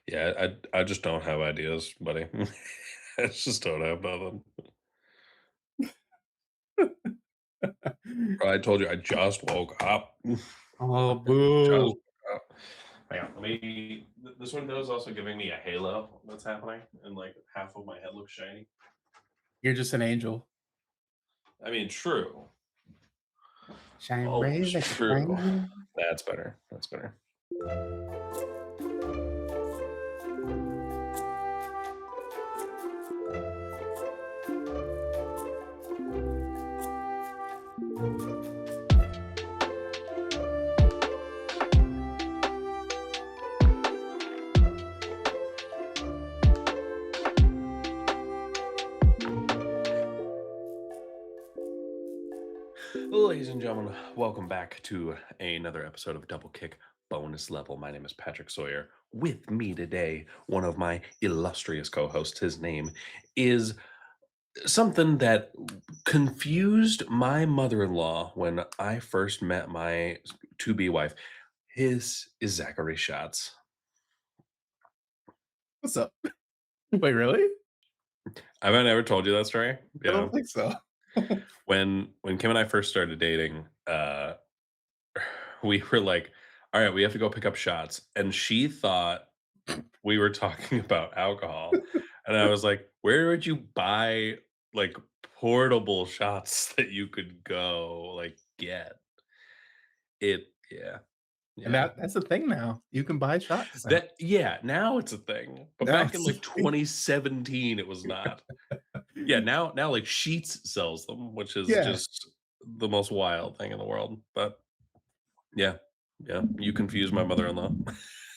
Yeah, I just don't have ideas, buddy. I just don't have nothing. I told you I just woke up. Oh, Just boo. woke up. Hang on, let me. This window is also giving me a halo that's happening, and like half of my head looks shiny. You're just an angel. I mean, true. Shine Almost bright like a true. diamond. That's better. That's better. Ladies and gentlemen, welcome back to another episode of Double Kick Bonus Level. My name is Patrick Sawyer. With me today, one of my illustrious co hosts. His name is something that confused my mother in law when I first met my to be wife. His is Zachary Shotz. What's up? Wait, really? Have I never told you that story? I Yeah. don't think so. When Kim and I first started dating, we were like, all right, we have to go pick up shots. And she thought we were talking about alcohol. And I was like, where would you buy like portable shots that you could go like get? Yeah. And Yeah. that's the thing now. You can buy shots now. That yeah, now it's a thing. But Now back in it's a like thing. 2017, it was not. Yeah, now like Sheets sells them, which is Yeah. just the most wild thing in the world. But yeah, yeah, you confused my mother-in-law.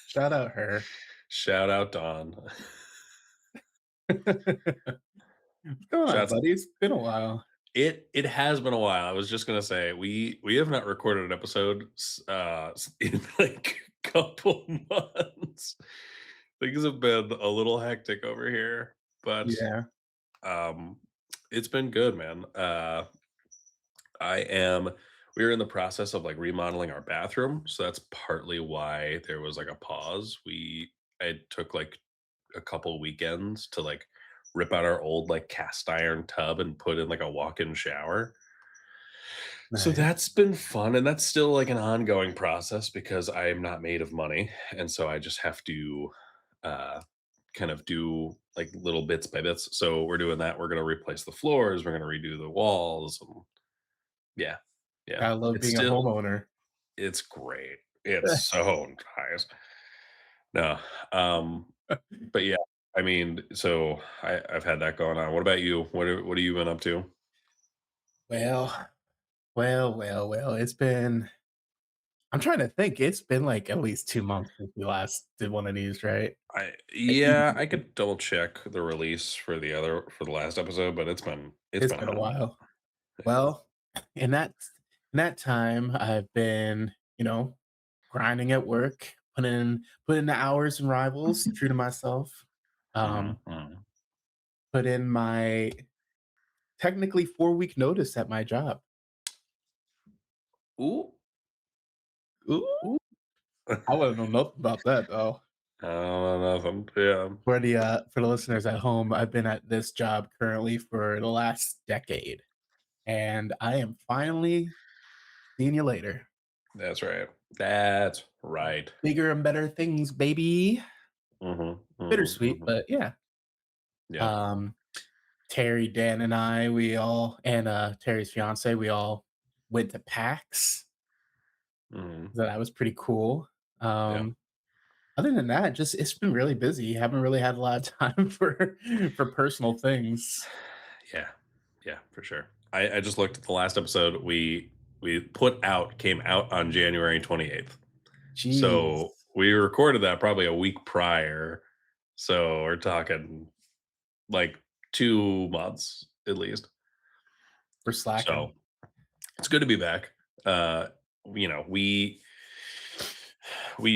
Shout out her. Shout out Dawn. What's going on, Shots. buddy? It's been a while. It has been a while. I was just gonna say we have not recorded an episode in like a couple months. Things have been a little hectic over here, but Yeah. um it's been good, man. I am we are in the process of like remodeling our bathroom, so that's partly why there was like a pause. I took like a couple weekends to like rip out our old like cast iron tub and put in like a walk-in shower. So Nice. that's been fun, and that's still like an ongoing process because I am not made of money, and so I just have to uh kind of do like little bits by bits. So we're doing that. We're going to replace the floors, we're going to redo the walls, and yeah. Yeah. I love It's being a still homeowner. it's great. It's so nice. No. But yeah, I mean, so I've had that going on. What about you? What have you been up to? Well, well. I'm trying to think. It's been like at least 2 months since we last did one of these, right? Yeah, I could double check the release for the last episode, but it's It's been a been a hot minute. while. Well, in that time, I've been, grinding at work, put in the hours and rivals, true to myself. Mhm, Um, mhm. put in my technically 4-week notice at my job. Ooh, Ooh, ooh. I wouldn't know nothing about that though. I don't know nothing. Yeah. For the listeners at home, I've been at this job currently for the last decade, and I am finally seeing you later. That's right. That's right. Bigger and better things, baby. Mhm, mhm, Bittersweet, mhm. but yeah. Yeah. Um, Terry, Dan, and I, we all and, Terry's fiance, we all went to PAX, Mhm. so that was pretty cool. Yeah. Um, other than that, just it's been really busy, haven't really had a lot of time for personal things. Yeah. Yeah, for sure. I just looked at the last episode we put out came out on January 28th. Jeez, So, we recorded that probably a week prior. So, we're talking like 2 months at least. we're slacking. So, it's good to be back. Uh, you know, we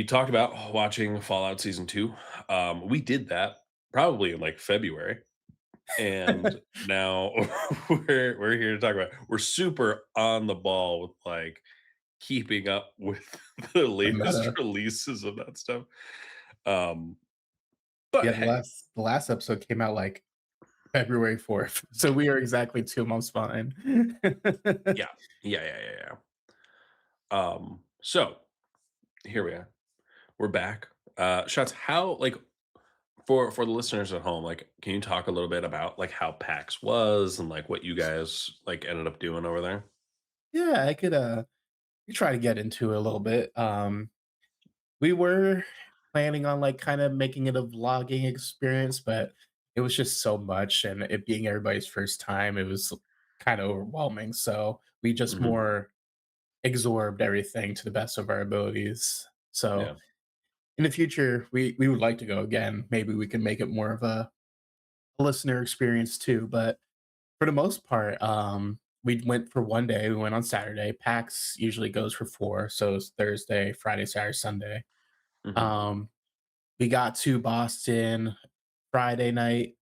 talked about watching Fallout Season 2. We did that probably in, like, February, and now we're here to talk about we're super on the ball with, like, keeping up with the The latest meta. releases of that stuff. Um, Yeah, But hey, the last episode came out, like, February 4th, so we are exactly 2 months behind. yeah. Yeah, yeah, yeah, yeah. So here we are. We're back. Shots, how like for the listeners at home, like, can you talk a little bit about like how PAX was and like what you guys like ended up doing over there? Yeah, could try to get into it a little bit. We were planning on, like, kinda making it a vlogging experience, but it was just so much, and it being everybody's first time, it was kinda overwhelming, so we just Hmm. more absorbed everything to the best of our abilities. So, Yeah. in the future, we would like to go again. Maybe we can make it more of a listener experience too, but for the most part, we went for 1 day, we went on Saturday. PAX usually goes for 4, so it's Thursday, Friday, Saturday, Sunday. Hmm. Um, we got to Boston Friday night,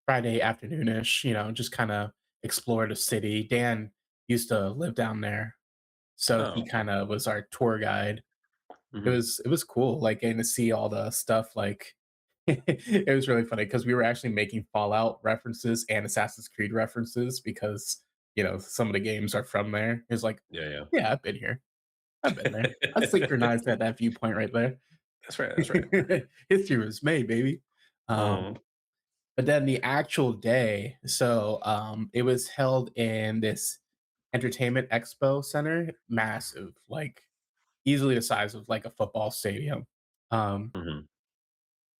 Friday afternoonish, just kinda explore the city. Dan used to live down there, so Oh, he okay. kinda was our tour guide. Hmm. It was cool, like, getting to see all the stuff, like it was really funny because we were actually making Fallout references and Assassin's Creed references because, some of the games are from there. It's like, Yeah, "Yeah, I've been here. I've been there. I yeah. synchronized at that viewpoint right there." That's right. That's right. History was made, baby. Um, But then the actual day, it was held in this entertainment expo center, massive, like, easily the size of, like, a football stadium. Um, mhm.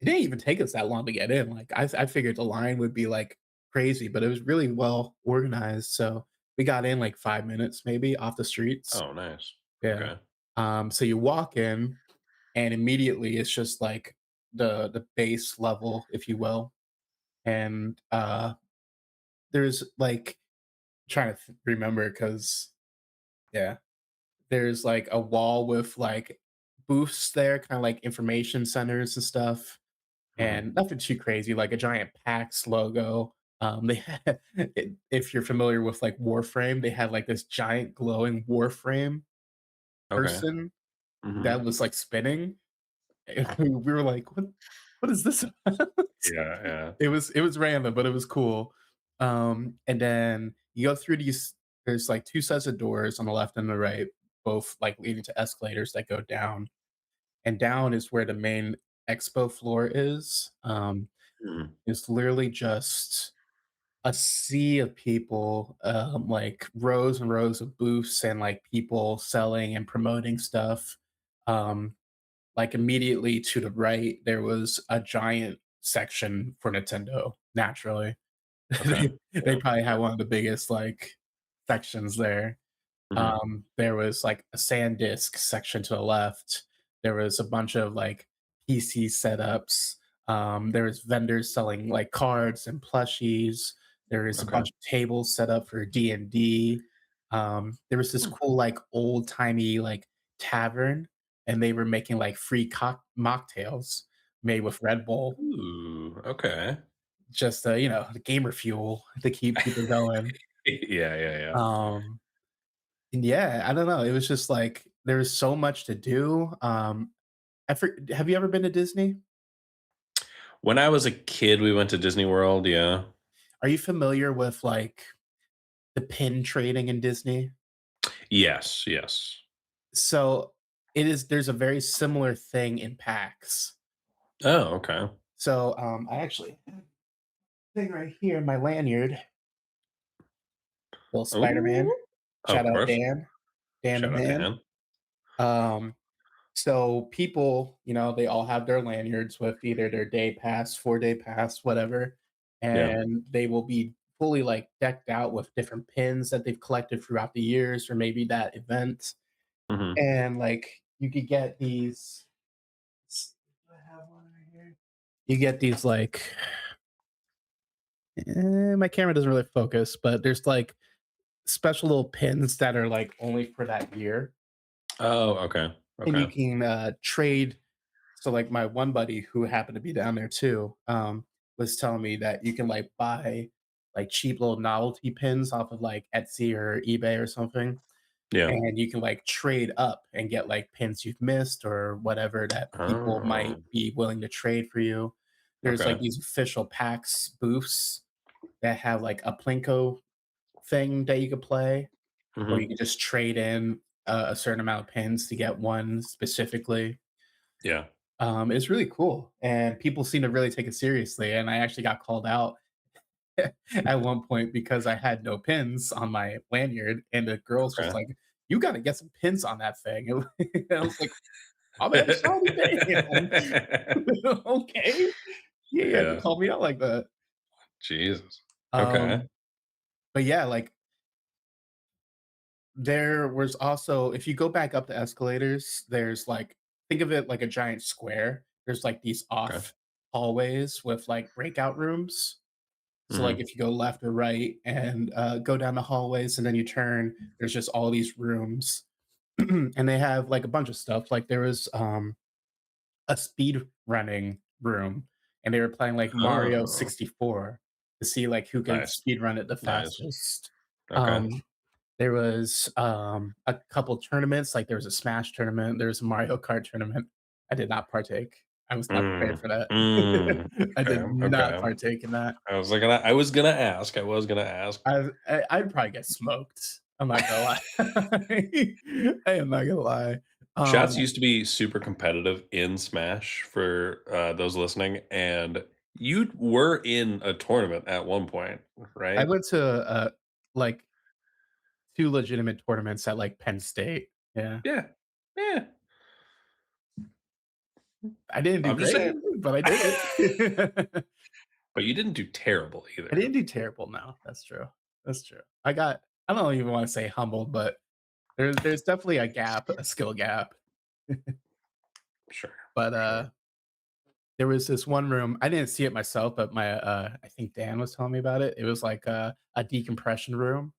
it didn't even take us that long to get in, like, I figured the line would be, like, crazy, but it was really well organized, so we got in, like, 5 minutes maybe off the streets. Oh, nice. Yeah. Okay. So you walk in, and immediately it's just, like, the base level, if you will, and, there's, like trying to remember because yeah, there's like a wall with like booths there, kind of like information centers and stuff, Hmm. and nothing too crazy, like a giant PAX logo. They had, if you're familiar with like Warframe, they had like this giant glowing Warframe Okay. person Hmm. that was like spinning. And we were like, what is this about?" Yeah, yeah. It was random, but it was cool. And then you go through these there's, like, 2 sets of doors on the left and the right, both, like, leading to escalators that go down, and down is where the main expo floor is. Mhm. It's literally just a sea of people, like, rows and rows of booths and, like, people selling and promoting stuff. Um, like, immediately to the right, there was a giant section for Nintendo, naturally. Okay. They Yeah. probably had Yeah. one of the biggest, like, sections there. Mhm. There was, like, a SanDisk section to the left. There was a bunch of, like, PC setups. There was vendors selling, like, cards and plushies. There is a Okay. bunch of tables set up for D&D. There was this Hmm. cool, like, old-timey, like, tavern, and they were making, like, free mocktails made with Red Bull, Ooh, okay. just, the gamer fuel to keep people going. Yeah, yeah, yeah. Um And yeah, I don't know, it was just like there's so much to do. Have you ever been to Disney? When I was a kid, we went to Disney World, yeah. Are you familiar with, like, the pin trading in Disney? Yes, yes. So, there's a very similar thing in PAX. Oh, okay. So, I actually thing right here, my lanyard, little Spider-Man. Ooh, of Shout out course. Dan the Shout out to man. him. Um So people, they all have their lanyards with either their day pass, 4-day pass, whatever, Yeah. and they will be fully like decked out with different pins that they've collected throughout the years or maybe that event. Mhm. And like you could get these do I have one right here? You get these like my camera doesn't really focus, but there's like special little pins that are like only for that year. Oh, okay. And you Okay. can trade. So, like, my one buddy who happened to be down there too, was telling me that you can, like, buy, like, cheap little novelty pins off of, like, Etsy or eBay or something, Yeah. and you can, like, trade up and get, like, pins you've missed or whatever that people might Oh. be willing to trade for you. There's like Okay. these official PAX booths that have like a Plinko thing that you could play, or you Hmm. could just trade in a certain amount of pins to get one specifically. Yeah. It's really cool, and people seem to really take it seriously. And I actually got called out at one point because I had no pins on my lanyard, and the girl's just Okay. like, "You got to get some pins on that thing." And I was like, "My bad, sorry, damn." Okay, yeah, you have to Yeah. call me out like that. Jesus. Okay. Um, but yeah, like there was also, if you go back up the escalators, there's like, think of it like a giant square. There's like these Okay. off hallways with like breakout rooms. So like Hmm. if you go left or right and go down the hallways and then you turn, there's just all these rooms. And they have like a bunch of stuff. Like there was a speed running room, and they were playing like Mario Oh, 64 to see like who could nice. speed run it the Nice. fastest. Okay. Um, there was, a couple tournaments, like, there was a Smash tournament, there was a Mario Kart tournament. I did not partake. I was not prepared Mm, for that. I okay, did not okay. partake in that. I was gonna ask. I'd probably get smoked. I'm not gonna lie. I am not gonna lie. Shotz Um, used to be super competitive in Smash for, those listening, and you were in a tournament at one point, I right? went to, like, 2 legitimate tournaments at, like, Penn State. Yeah. Yeah. Yeah. I didn't do I'm just great, saying. but I did it. But you didn't do terrible I either. didn't do terrible, no, that's true. That's true. I don't even wanna say humbled, but there's definitely a gap, a skill gap. Sure, But, sure. there was this one room, I didn't see it myself, but my, I think Dan was telling me about it. It was like a decompression room.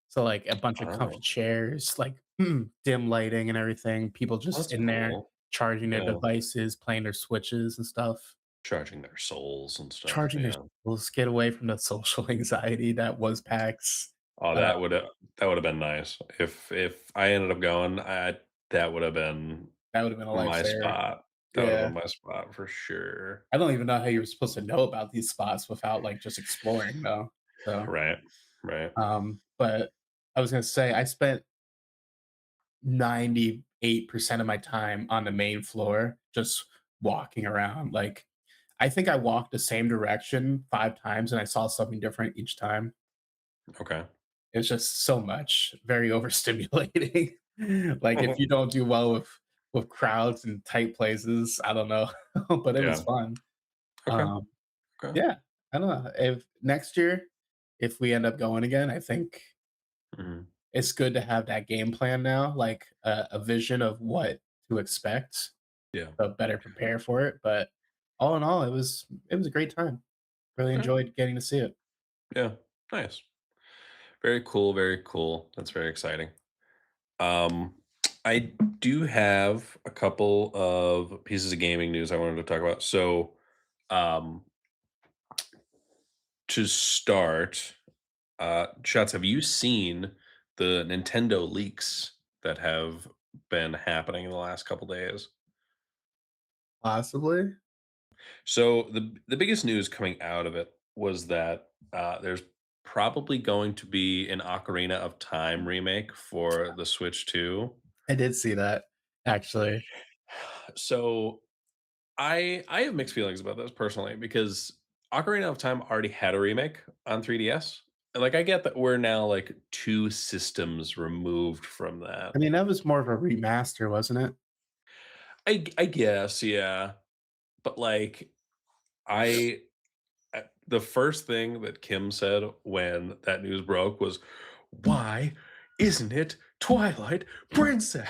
So, like, a bunch of comfy Oh, chairs, like, dim lighting and everything, people just that's in there cool. charging their Yeah. devices, playing their Switches and stuff, Charging their souls and stuff, charging their yeah. souls, get away from the social anxiety that was PAX. Oh, Uh, that would have been nice. If I ended up going, that would have been that would've been a my lifesaver. spot. That would have Yeah. been my spot for sure. I don't even know how you were supposed to know about these spots without, like, just exploring, though. So, Right, right. but I was gonna say I spent 98% of my time on the main floor just walking around, like, I think I walked the same direction 5 times, and I saw something different each time. Okay. It's just so much, very overstimulating. Like, if you don't do well with crowds and tight places, I don't know, but it was Yeah. fun. Okay, Um, okay. yeah, I don't know. If next year, if we end up going again, I think Mhm. it's good to have that game plan now, like a vision of what to expect, Yeah. so better prepare for it. But all in all, it was a great time. Really Okay. enjoyed getting to see it. Yeah. Nice. Very cool, very cool. That's very exciting. Um, I do have a couple of pieces of gaming news I wanted to talk about. So, um, to start, Shots, have you seen the Nintendo leaks that have been happening in the last couple days? Possibly. So the biggest news coming out of it was that there's probably going to be an Ocarina of Time remake for the Switch 2. I did see that, actually. So I have mixed feelings about this personally because Ocarina of Time already had a remake on 3DS. And like I get that we're now like two systems removed from that. I mean, that was more of a remaster, wasn't it? I guess, yeah. But like I the first thing that Kim said when that news broke was, "Why isn't it Twilight Princess?"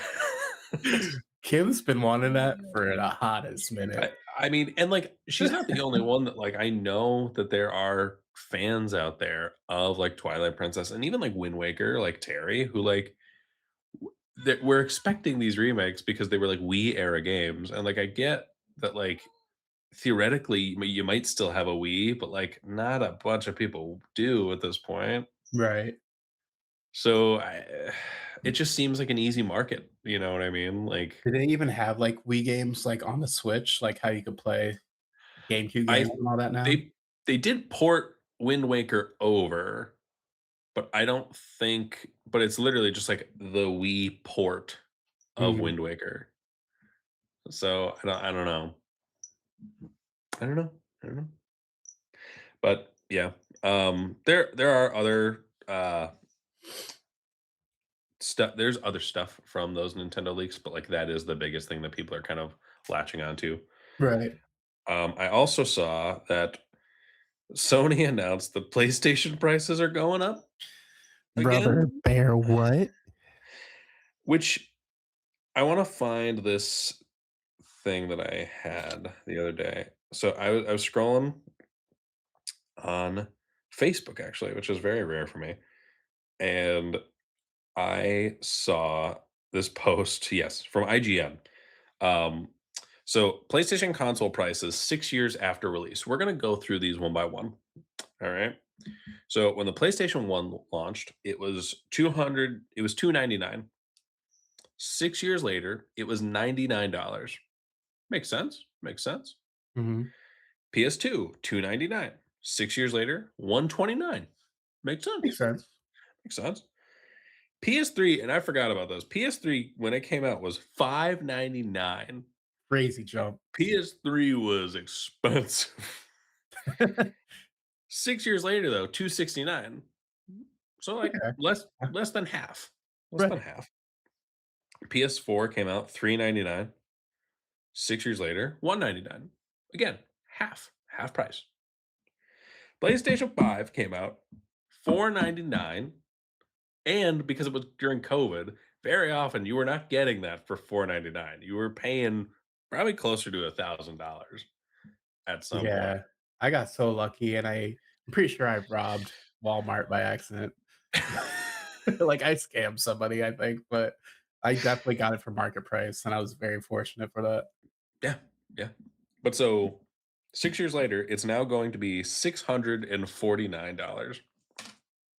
Kim's been wanting that for the hottest minute. I I mean, and, like, she's not the only one that, like, I know that there are fans out there of, like, Twilight Princess and even, like, Wind Waker, like Terry, who, like, that we're expecting these remakes because they were, like, Wii era games, and, like, I get that, like, theoretically, you might still have a Wii, but, like, not a bunch of people do at this point. Right. So, it just seems like an easy market, you know what I mean? Like, Did they even have, like, Wii games, like, on the Switch, like, how you could play? GameCube games I and all that now? they they did port Wind Waker over, but I don't think but it's literally just like the Wii port of Mhm. Wind Waker. So I don't know. I don't know. I don't know. But yeah, there are other stuff. There's other stuff from those Nintendo leaks, but like that is the biggest thing that people are kind of latching onto. Right. I also saw that Sony announced the PlayStation prices are going up Brother again, bear what? which I want to find this thing that I had the other day. So I was scrolling on Facebook actually, which is very rare for me, and I saw this post, yes, from IGN. Um, so PlayStation console prices 6 years after release. We're gonna go through these one by one. All right. So when the PlayStation 1 launched, it was 200, it was 299. 6 years later, it was $99. Makes sense. Makes sense. Mhm. PS2, 299. 6 years later, 129. Makes Makes sense. sense. Makes sense. PS3, and I forgot about those. PS3 when it came out was 599. Crazy jump. PS3 was expensive. 6 years later though, 269. So like Okay. less than half. Less than Right. half. PS4 came out 399. 6 years later, 199. Again, half price. PlayStation 5 came out 499. And because it was during COVID, very often you were not getting that for 499. You were paying probably closer to $1,000 at some point. Yeah. I got so lucky, and I'm pretty sure I robbed Walmart by accident. Like, I scammed somebody, I think, but I definitely got it for market price, and I was very fortunate for that. Yeah, yeah. But so 6 years later, it's now going to be $649.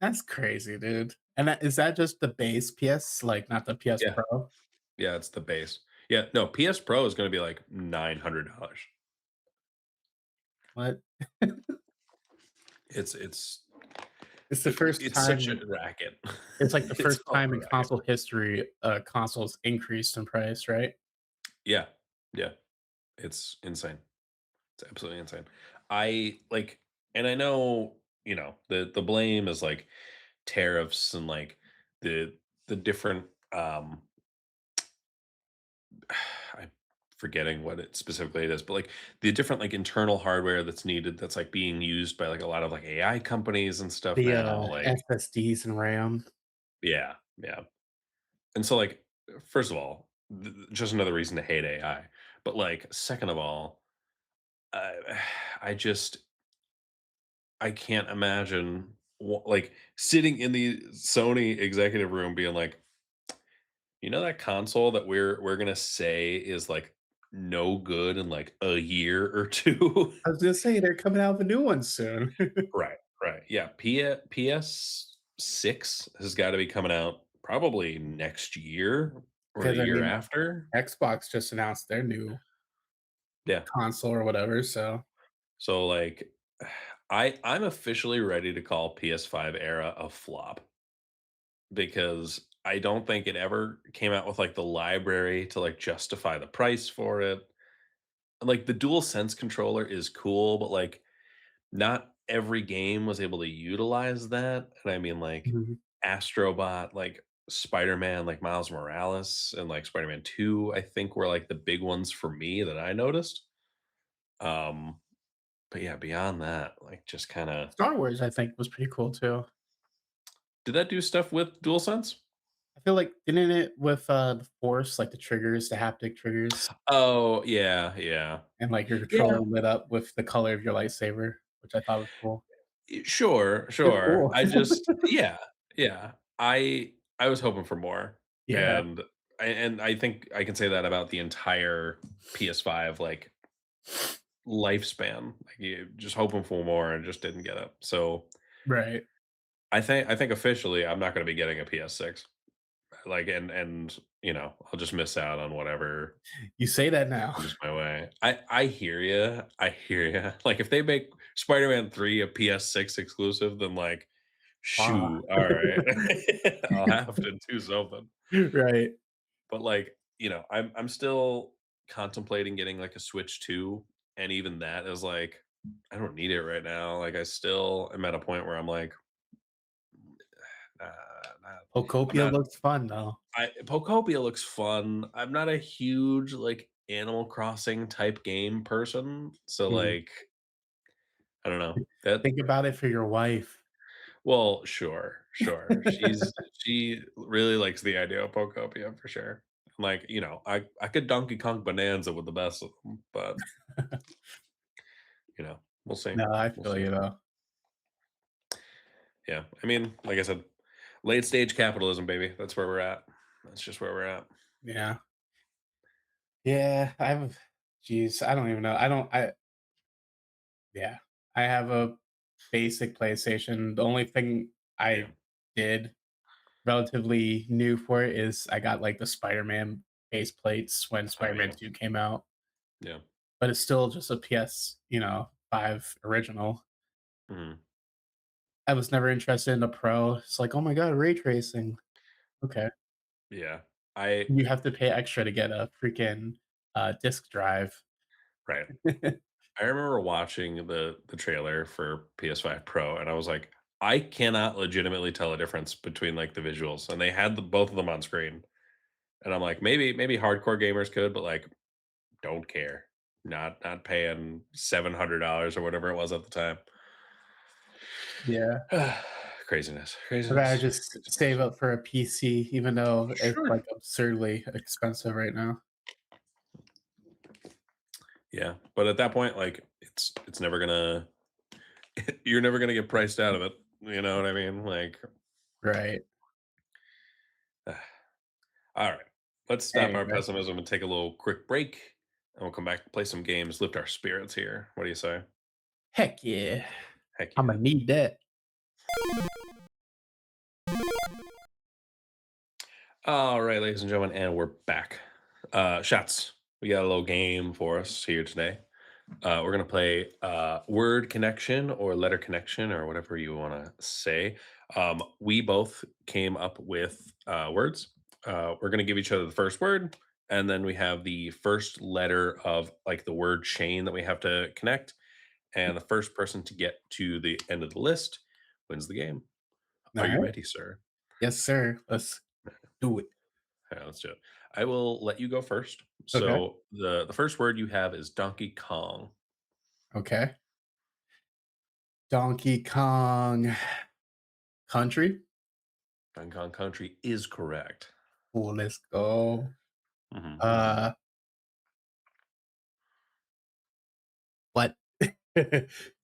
That's crazy, dude. And that is that just the base PS, like, not the PS Yeah, Pro? yeah, it's the base. Yeah, no, PS Pro is gonna be like $900. What? It's It's the first it's such a time racket. it's like the It's first all time a in racket. console history, consoles increased in price, right? Yeah, yeah, it's insane. It's absolutely insane. I like, and I know, the blame is like tariffs and like the different I'm forgetting what it specifically it is, but like the different like internal hardware that's needed that's like being used by like a lot of like AI companies and stuff The, now. Like, SSDs and RAM. yeah, yeah. And so like first of all, just another reason to hate AI. But like second of all, uh, I just I can't imagine like sitting in the Sony executive room being like, that console that we're gonna say is like no good in like a year or two. I was gonna say they're coming out with a new one soon. Right, right. Yeah. PS6 has got to be coming out probably next year or the Because, I year mean, after. Xbox just announced their new Yeah. console or whatever, so So like I'm officially ready to call PS5 era a flop because I don't think it ever came out with like the library to like justify the price for it. Like the dual sense controller is cool, but like not every game was able to utilize that. And I mean like Mhm. Astrobot, like Spider-Man, like Miles Morales and like Spider-Man 2, I think were like the big ones for me that I noticed. Um, but yeah, beyond that, like just kind of Star Wars, I think, was pretty cool too. did that do stuff with DualSense? I feel like didn't it with, the Force, like, the triggers, the haptic triggers, Oh, yeah, yeah. and, like, your Yeah, controller lit up with the color of your lightsaber, which I thought was cool. sure, It's sure. cool. I just yeah, yeah. I was hoping for more, Yeah, and I think I can say that about the entire PS5 like lifespan. Like you just hoping for more and just didn't get it. So right. I think officially I'm not going to be getting a PS6. Like and I'll just miss out on whatever You say that now. comes my way. I hear you. I hear you. Like if they make Spider-Man 3 a PS6 exclusive, then like, Ah. shoo, all right. I'll have to do something. Right. But like, I'm still contemplating getting like a Switch 2, and even that is like, I don't need it right now. Like I still am at a point where I'm like, nah, I'm Pocopia not looks fun though. Pokopia looks fun. I'm not a huge like Animal Crossing type game person. So Mm. like, I don't know. That Think about it for your wife. well, sure, sure. She really likes the idea of Pokopia for sure. Like, I could Donkey Kong Bonanza with the best of them, but we'll see. No, I We'll feel see. you though. Yeah. I mean, like I said, late stage capitalism, baby. That's where we're at. That's just where we're at. Yeah. Yeah, geez, I don't even know. Yeah. I have a basic PlayStation. The only thing Yeah. I did relatively new for it is I got like the Spider-Man base plates when Oh Spider-Man yeah. 2 came out, Yeah. but it's still just a PS, 5 original. Mhm. I was never interested in a Pro. It's like, "Oh my god, ray tracing." Okay. Yeah. I You have to pay extra to get a freaking, disk drive. right. I remember watching the trailer for PS5 Pro, and I was like, I cannot legitimately tell a difference between like the visuals, and they had both of them on screen, and I'm like, maybe hardcore gamers could, but like, don't care, not paying $700 or whatever it was at the time. Yeah. Craziness, I'd rather craziness, just save craziness. up for a PC even though it's, Sure. like, absurdly expensive right now. Yeah, but at that point, like, it's never gonna you're never gonna get priced out of it. You know what I mean? Like, Right. all right, let's stop our Anyway. pessimism and take a little quick break, and we'll come back and play some games, lift our spirits here. What do you say? Heck yeah. Heck Imma yeah. need that. All right, ladies and gentlemen, and we're back. Shots. We got a little game for us here today. We're gonna play word connection or letter connection or whatever you want to say. We both came up with words. We're gonna give each other the first word, and then we have the first letter of like the word chain that we have to connect. And the first person to get to the end of the list wins the game. Are you Alright. ready, sir? Yes, sir. Let's do it. Yeah, let's do it. I will let you go first. Okay. So the first word you have is Donkey Kong. Okay. Donkey Kong Country? Donkey Kong Country is correct. Oh, let's go. Mhm, mhm. Uh, what?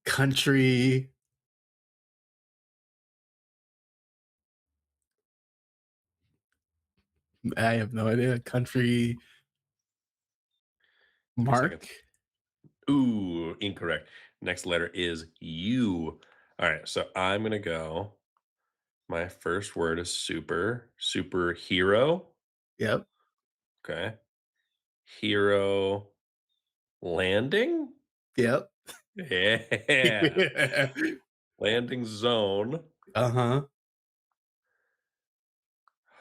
Country I have no idea. Country Three seconds. Mark? Ooh, incorrect. Next letter is U. All right, so I'm gonna go. My first word is superhero. Yep. Okay. Hero landing? Yep. Yeah. Landing zone. Uh-huh.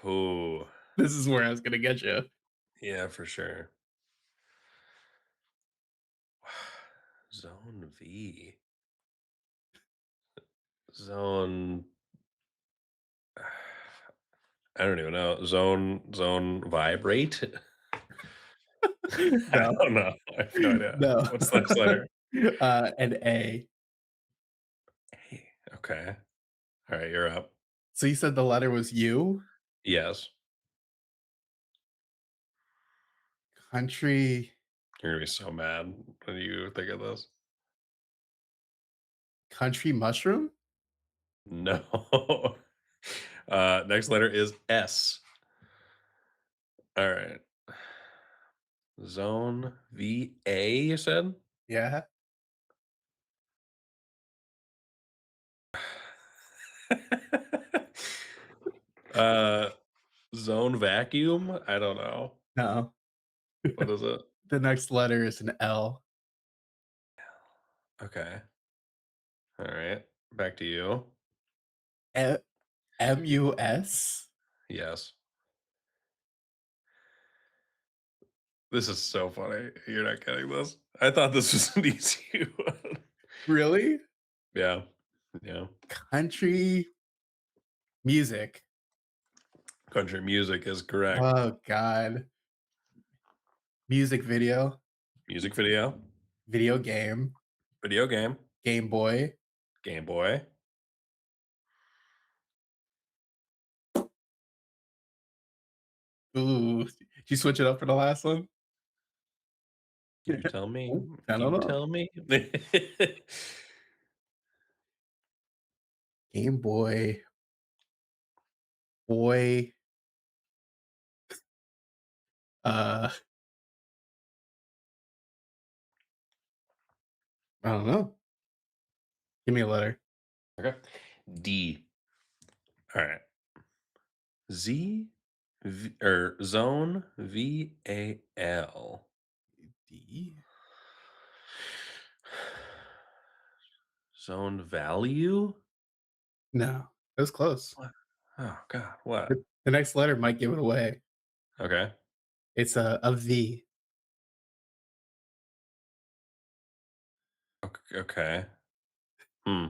Ooh, This is where I was gonna get you. yeah, for sure. Zone V. Zone I don't even know. Zone vibrate? I No. don't know. I have no idea. No. What's the next letter? An A. A. Okay. All right, you're up. So you said the letter was U? Yes. Country You're gonna be so mad when you think of this. country mushroom? No. Next letter is S. All right. Zone VA, you said? Yeah. uh Zone vacuum? I don't know. No. What is it? The next letter is an L. Okay. All right. Back to you. E M-U-S? Yes. This is so funny. You're not getting this. I thought this was an easy one. Really? Yeah. Yeah. Country music. Country music is correct. Oh god. Music video, Music video, video game, video game, Game Boy. Game Boy. Ooh, did you switch it up for the last one? You tell me. Ooh, I don't You know. tell me. Game Boy, boy, uh, I don't know. Give me a letter. Okay. D. All right. Z or zone VAL. D? Zone value? No, it was close. What? Oh God, what? The next letter might give it away. Okay. It's a V. Okay. Hmm.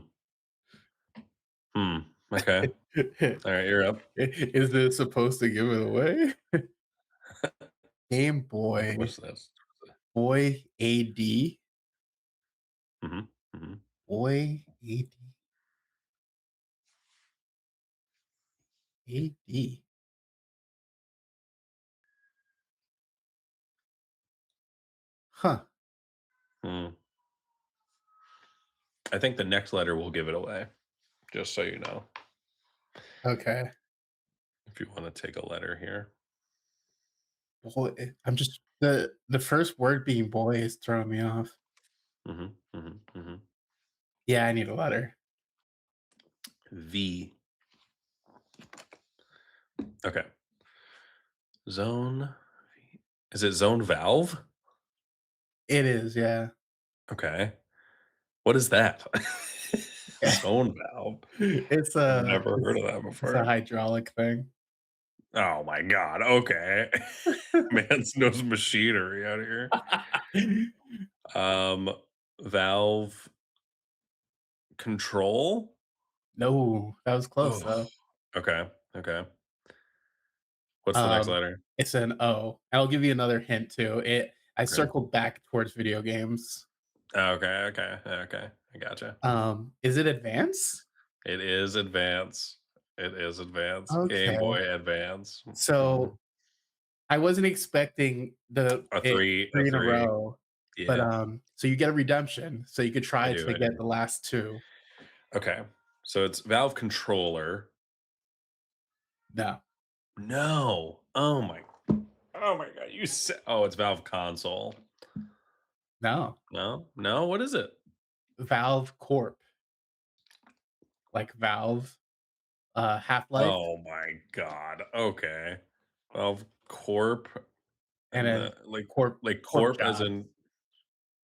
Hmm. Okay. All right, you're up. Is this supposed to give it away? Game Boy, What's this? boy AD, Mm-hmm. Mm-hmm. boy AD, AD. Huh. Hmm. I think the next letter will give it away, just so you know. Okay. If you want to take a letter here. Boy, I'm just the first word being boy is throwing me off. Mm-hmm. Mm-hmm. Mm-hmm. Yeah, I need a letter. V. Okay. Zone. Is it zone valve? It is, yeah. Okay. What is that? Zone valve. It's I've a never heard of that it's a before. hydraulic thing. Oh my god. Okay. Man's knows machinery out here. Um, valve control? No, that was close Oh. though. Okay. Okay. What's the next Um, letter? it's an O. I'll give you another hint too. I Okay. circled back towards video games. Okay. Okay. Okay. I gotcha. Is it advance? It is advance. It is advance. Game Okay. Boy Advance. So Mhm. I wasn't expecting the A it three. A 3 in a three. row, but, Yeah, so you get a redemption, so you could I try do. to I get do. the last 2. Okay. So it's Valve controller. No, No. Oh my. Oh my god. You said. Oh, it's Valve console. no. No. No. What is it? Valve Corp, like Valve, Half-Life, Oh my god. Okay. Valve Corp and and then the like corp Corp as jobs, in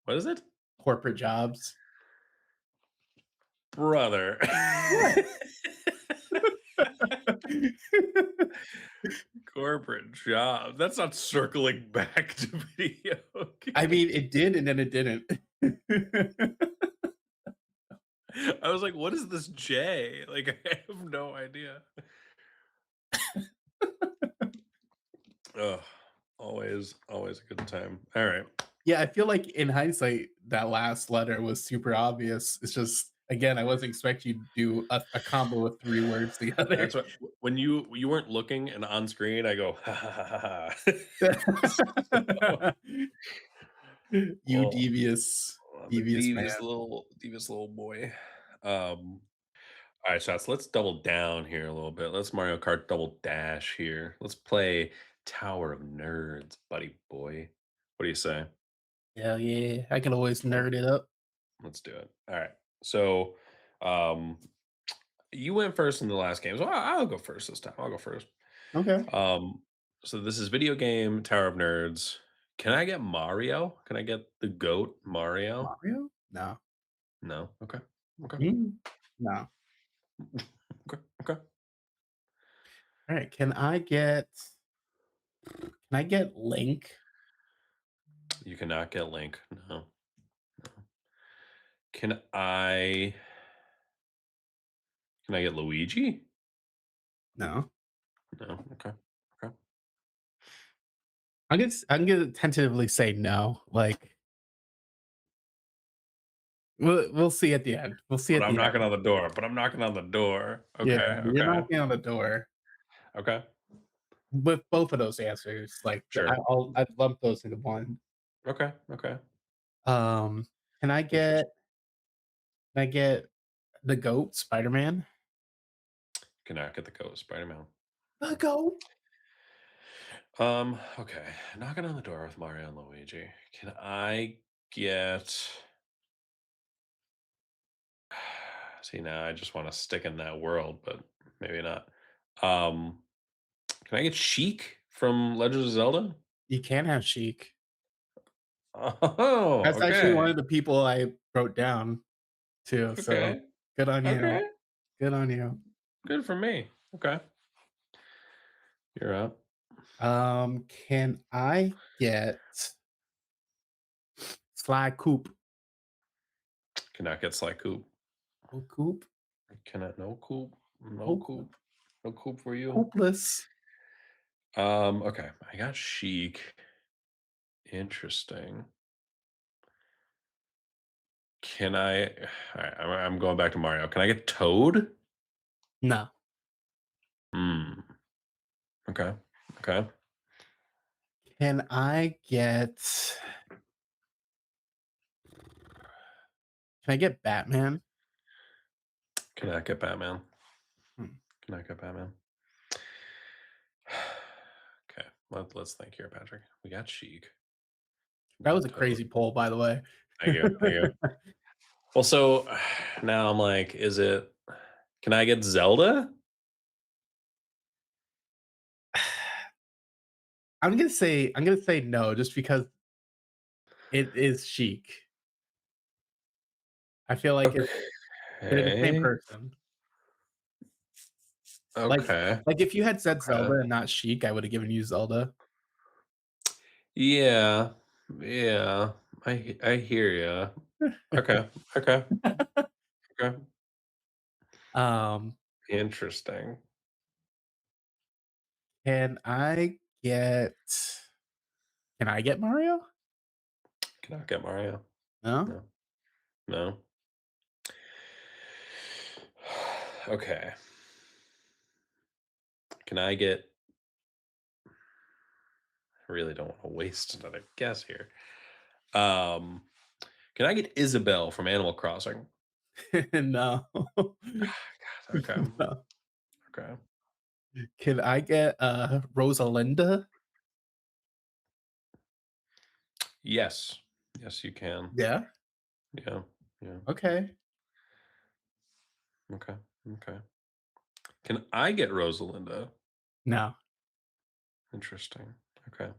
what is it? corporate jobs. Brother. What? Corporate job. That's not circling back to video I game. mean, it did and then it didn't. I was like, what is this J? Like, I have no idea. Ugh. Always a good time. All right. Yeah, I feel like in hindsight, that last letter was super obvious. It's just, again, I wasn't expecting you to do a combo of 3 words together. That's what when you weren't looking and on screen, I go, ha ha ha ha. So, You well, I'm a devious man. devious little boy. All right, shots. Let's double down here a little bit. Let's Mario Kart double dash here. Let's play Tower of Nerds, buddy boy. What do you say? Hell yeah, I can always Let's nerd it up. let's do it. All right. So, you went first in the last game, so I'll go first this time. I'll go first. Okay. Um, so this is video game Tower of Nerds. Can I get Mario? Can I get the GOAT Mario? Mario? No. No. Okay. Okay. Mm, no. Okay. Okay. All right. Can I get Link? You cannot get Link. No. Can I can I get Luigi? No. No. Okay. Okay. I'm gonna tentatively say no. Like we'll see at the end. We'll see But at I'm the knocking end. on the door. But I'm knocking on the door. Yeah, Okay. you're Okay. knocking on the door Okay. with both of those answers. Like Sure. I'd lump those into one. Okay. Okay. Um, can I get Interesting. can I get the goat Spider Man? Cannot get the GOAT Spider-Man. The goat. Okay. Knocking on the door with Mario and Luigi. Can I get see now I just want to stick in that world, but maybe not. Um, can I get Sheik from Legend of Zelda? You can have Sheik. Oh, That's actually one okay. of the people I wrote down too. So Okay. good on you. Okay. Good on you. Good for me. Okay. You're up. Can I get Sly Coop? Cannot get Sly Coop. Oh, Coop. Cannot no Coop. No Oh, Coop. No Coop for you. Coopless. Okay. I got Sheik. Interesting. Can I? All right, I'm going back to Mario. Can I get Toad? No. Hmm. Okay. Okay. Can I get Can I get Batman? Can I get Batman? Hmm. Can I get Batman? Okay. Let's think here, Patrick. We got Sheik. We That was got a Toad. crazy poll, by the way. Thank you. Thank you. Well, so now I'm like, is it? Can I get Zelda? I'm gonna say no, just because it is chic. I feel like they're the same Okay. person. Like Okay. like if you had said Okay. Zelda and not Chic, I would have given you Zelda. Yeah. Yeah. I hear you. Okay. Okay. Okay. Um, Interesting. can I get can I get Mario? Can I get Mario? No? No. No. Okay. Can I get I really don't want to waste another guess here. Um, can I get Isabel from Animal Crossing? No. God, okay. No. Okay. Can I get, Rosalinda? Yes. Yes, you can. Yeah? Yeah. Yeah. Okay. Okay. Okay. Can I get Rosalinda? No. Interesting. Okay.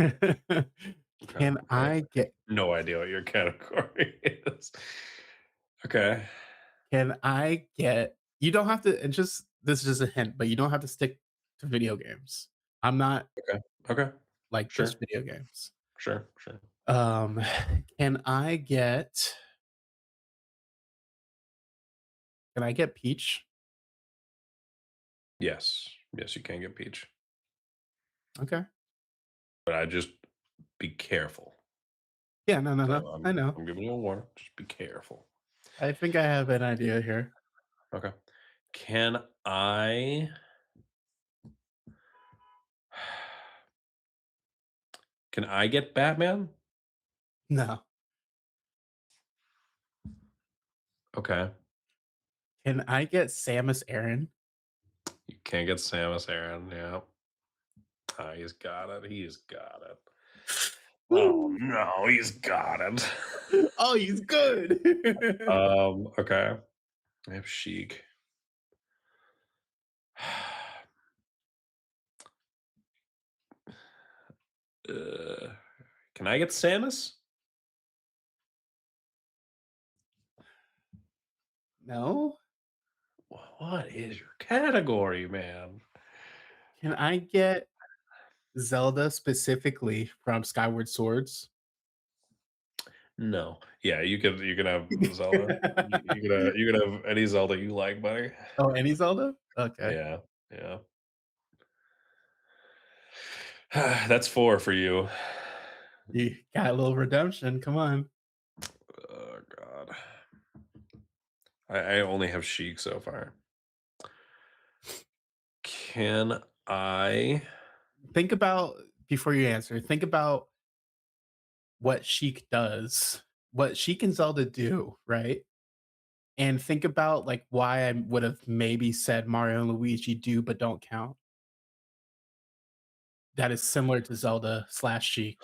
Okay. Can I get No idea what your category is. Okay. can I get you don't have to and just this is just a hint, but you don't have to stick to video games. I'm not Okay. Okay. like Sure. just video games. Sure. Sure. Um, can I get can I get Peach? Yes. Yes, you can get Peach. Okay. But I just be careful. Yeah, no, no, So no. I know. I'm giving you a warning. Just be careful. I think I have an idea here. Okay. Can I can I get Batman? No. Okay. Can I get Samus Aran? You can't get Samus Aran. Yeah. Ah, he's got it. He's got it. Oh no, he's got it. Oh, he's good. Okay. I have Sheik. Uh, can I get Samus? No? What is your category, man? Can I get Zelda specifically from Skyward Swords? No. Yeah, you can have Zelda. You can have any Zelda you like, buddy. Oh, any Zelda? Okay. Yeah, yeah. That's 4 for you. You got a little redemption, come on. Oh god. I only have Sheik so far. Can I Think about before you answer, think about what Sheik does, what Sheik and Zelda do, right? And think about, like, why I would have maybe said Mario and Luigi do but don't count. That is similar to Zelda/Sheik.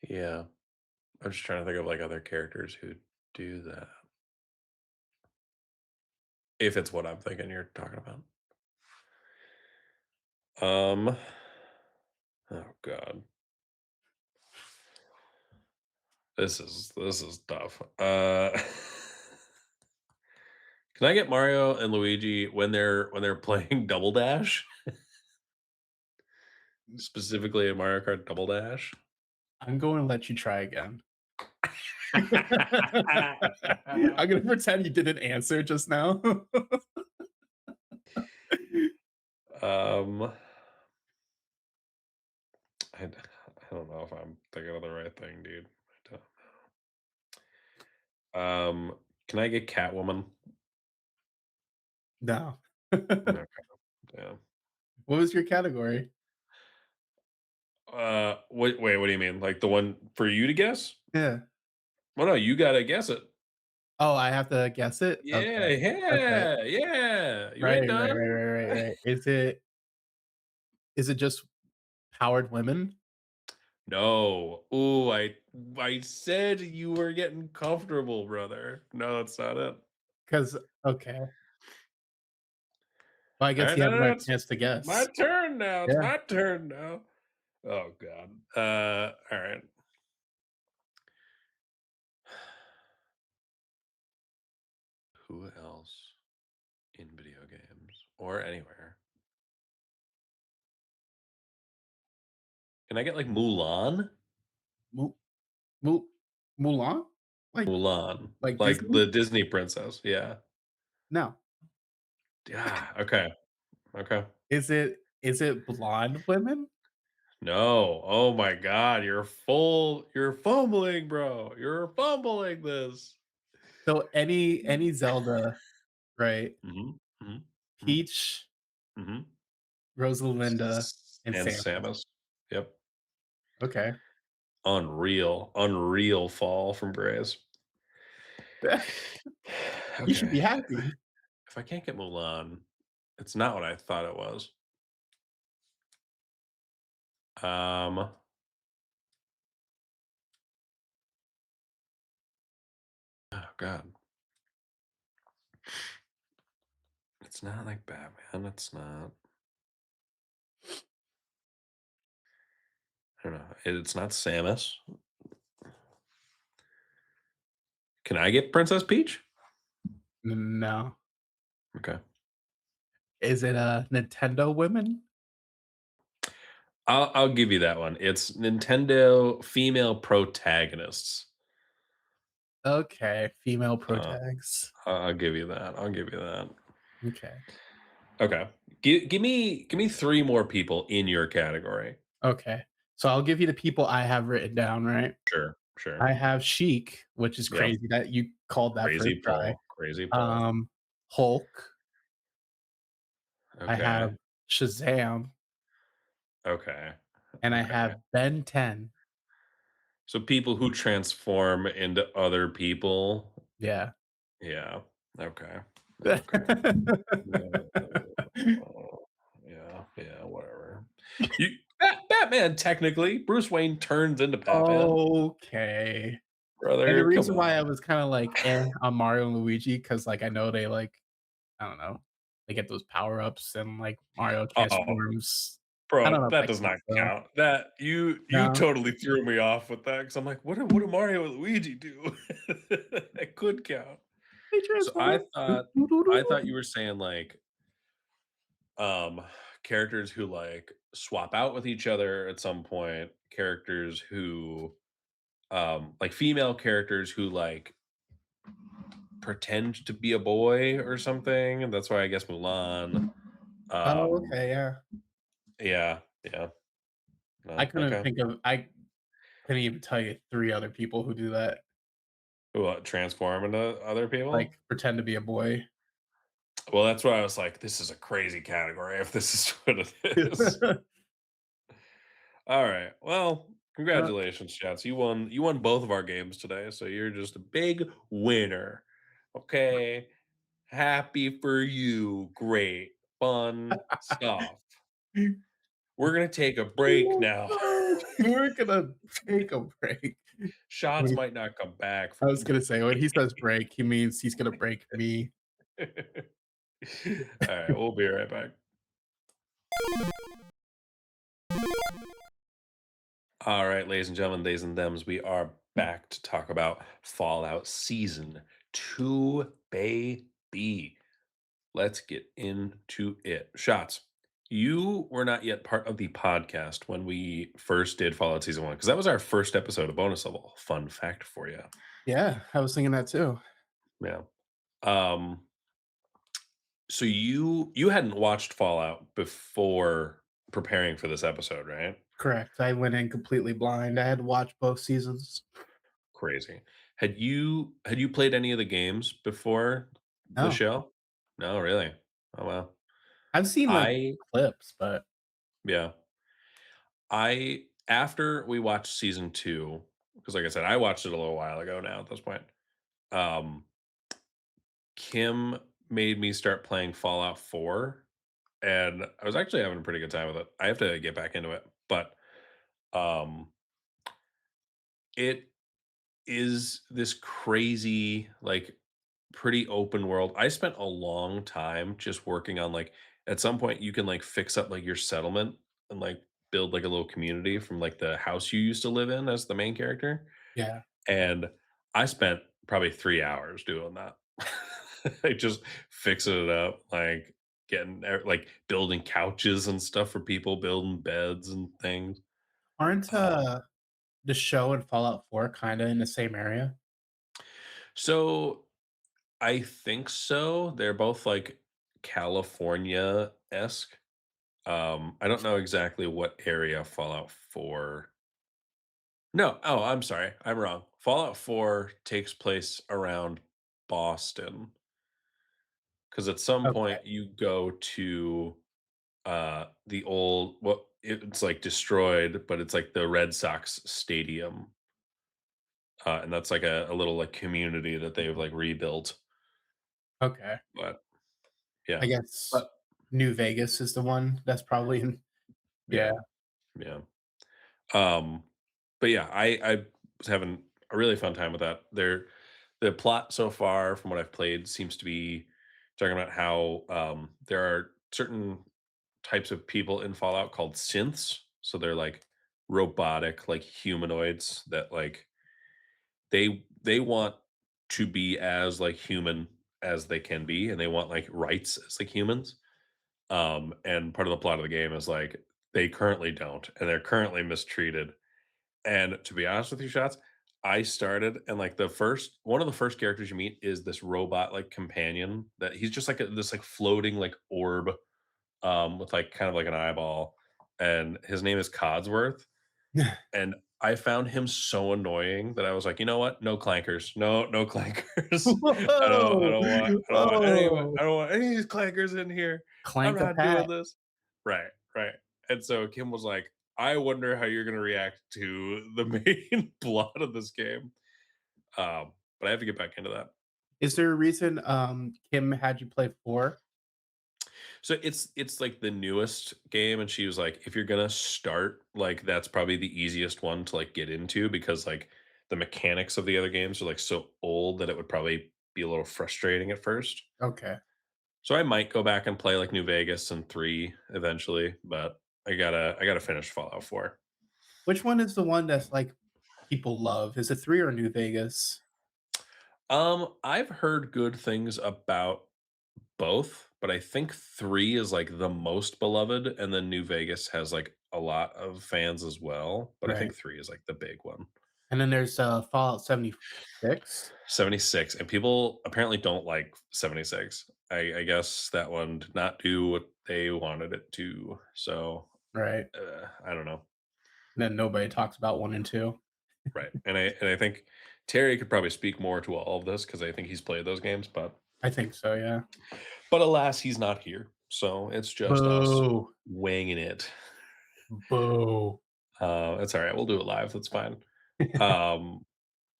Yeah, I'm just trying to think of, like, other characters who do that. If it's what I'm thinking you're talking about. Um, oh god. This is tough. Can I get Mario and Luigi when they're playing Double Dash? Specifically in Mario Kart Double Dash? I'm going to let you try again. I'm gonna pretend you didn't answer just now. Um, I don't know if I'm thinking of the right thing, dude. I don't can I get Catwoman? No. Okay, yeah. What was your category? Wait, what do you mean? Like the one for you to guess? Yeah. Well, no, you gotta guess it. Oh, I have to guess it? Yeah, Okay. Okay. yeah, yeah. You Right, ain't right, done. right, right, right, right. Is it just powered women? No. Ooh, I said you were getting comfortable, brother. No, that's not it. 'Cause okay. Well, I All guess right, you no, have no, no, another it's chance to my guess. turn now. It's Yeah. my turn now. Oh god. All right. Who else in video games or anywhere? Can I get like Mulan? Mu Mu Mulan? Like Mulan, like like Disney? the Disney princess. Yeah. No. Yeah. Okay. Okay. Is it blonde women? No. Oh my god, you're fumbling, bro. You're fumbling this. So any Zelda, right? Mhm. Mhm. Mhm. Peach, Mhm. Rosalinda, and And Samus. Samus. Yep. Okay. Unreal. Unreal fall from grace. You should be Okay. happy. If I can't get Mulan, it's not what I thought it was. Um, oh god. It's not like Batman. It's not. I don't know. It's not Samus. Can I get Princess Peach? No. Okay. Is it, Nintendo women? I'll give you that one. It's Nintendo female protagonists. Okay, female Uh, protags. I'll give you that. I'll give you that. Okay. Okay. Give me 3 more people in your category. Okay. So I'll give you the people I have written down, right? Sure, sure. I have Sheik, which is Yep. crazy that you called that first Crazy try. Paul. Crazy Paul. Hulk. I Okay. have Shazam, Okay. and I Okay. have Ben 10. So people who transform into other people. Yeah. Yeah. Okay. Okay. Yeah. Yeah. Yeah. Whatever. You Batman technically. Bruce Wayne turns into Batman. Okay. And the Brother, come reason why I on. was kinda like, "Eh," on Mario and Luigi, because like, I know they, like I don't know. they get those power ups and like Mario Oh, transforms. I don't bro, know if that that does not counts though. count. That you No, totally threw me off with that because I'm like, what do Mario and Luigi do? That could count. they So transform. I thought you were saying like um characters who like swap out with each other at some point, characters who like female characters who like pretend to be a boy or something. And that's why I guess Mulan. Oh, Um okay, yeah. yeah, yeah. I No, couldn't okay. think of I couldn't even tell you 3 other people who do that, What, transform into other like, people? pretend to be a boy. Well, that's why I was like, this is a crazy category if this is what it is. All right. Well, Uh, congratulations, Chats. You won both of our games today, so you're just a big winner. Okay. Happy for you. Great. Fun stuff. We're gonna take a break now. we're gonna take a break. When Shots he might not come back I from was the gonna say, when he break. says break, he means he's gonna break me. All right, we'll be right back. All right, ladies and gentlemen, theys and thems, we are back to talk about Fallout Season 2, baby. Let's get into it. Shots. You were not yet part of the podcast when we first did Fallout Season 1, because that was our first episode of bonus level. Fun fact for you. Yeah, I was thinking that too. Yeah. Um, so you hadn't watched Fallout before preparing for this episode, right? Correct. I went in completely blind. I had to watch both seasons. Crazy. Had you played any of the games before the No. show? No, really? Oh wow. I've seen, like, I clips, but yeah. I after we watched season 2, because like I said, I watched it a little while ago now at this point. Um, Kim made me start playing Fallout 4, and I was actually having a pretty good time with it. I have to get back into it, but um it is this crazy, like, pretty open world. I spent a long time just working on, like at some point, you can, like, fix up, like, your settlement and, like, build, like, a little community from, like, the house you used to live in as the main character, yeah. and I spent probably 3 hours doing that. Like, just fixing it up, like, like, building couches and stuff for people, building beds and things. Aren't, Um, the show and Fallout 4 kinda in the same area? so I think so. They're both like California-esque. I don't know exactly what area Fallout 4. No, oh, I'm sorry. I'm wrong. Fallout 4 takes place around Boston because at some Okay, point you go to the old well, it's like destroyed, but it's like the Red Sox stadium. And that's like a little like community that they've like rebuilt. okay. But I yeah. guess But New Vegas is the one that's probably in. Yeah. yeah. Yeah. Um, but yeah, I was having a really fun time with that. The plot so far, from what I've played, seems to be talking about how there are certain types of people in Fallout called synths. So they're like robotic, like humanoids that like they want to be as like human as they can be, and they want like rights as like humans. And part of the plot of the game is like they currently don't, and they're currently mistreated. And to be honest with you, Shots, I started and like the first one of the first characters you meet is this robot like companion that he's just like this like floating like orb with like kind of like an eyeball, and his name is Codsworth. And I found him so annoying that I was like, you know what? No clankers. No, no clankers. I Whoa! Whoa! don't want any of these clankers in here. I'm Clank a not doing pack. this. Right, right. And so Kim was like, I wonder how you're gonna react to the main plot of this game. But I have to get back into that. Is there a reason, Kim had you play 4? So it's like the newest game, and she was like, if you're gonna start, like that's probably the easiest one to like get into because like the mechanics of the other games are like so old that it would probably be a little frustrating at first. Okay. So I might go back and play like New Vegas and 3 eventually, but I gotta finish Fallout 4. Which one is the one that's like people love? Is it 3 or New Vegas? I've heard good things about both, but I think 3 is like the most beloved, and then New Vegas has like a lot of fans as well, but I Right. think 3 is like the big one. And then there's Fallout 76. 76, and people apparently don't like 76. I guess that one did not do what they wanted it to, so, Right. I don't know. And then nobody talks about 1 and 2. Right, and I think Terry could probably speak more to all of this because I think he's played those games, I think so, yeah. but alas, he's not here, so it's just us Boo. winging it. Boo. It's alright, we'll do it live, that's fine. Um,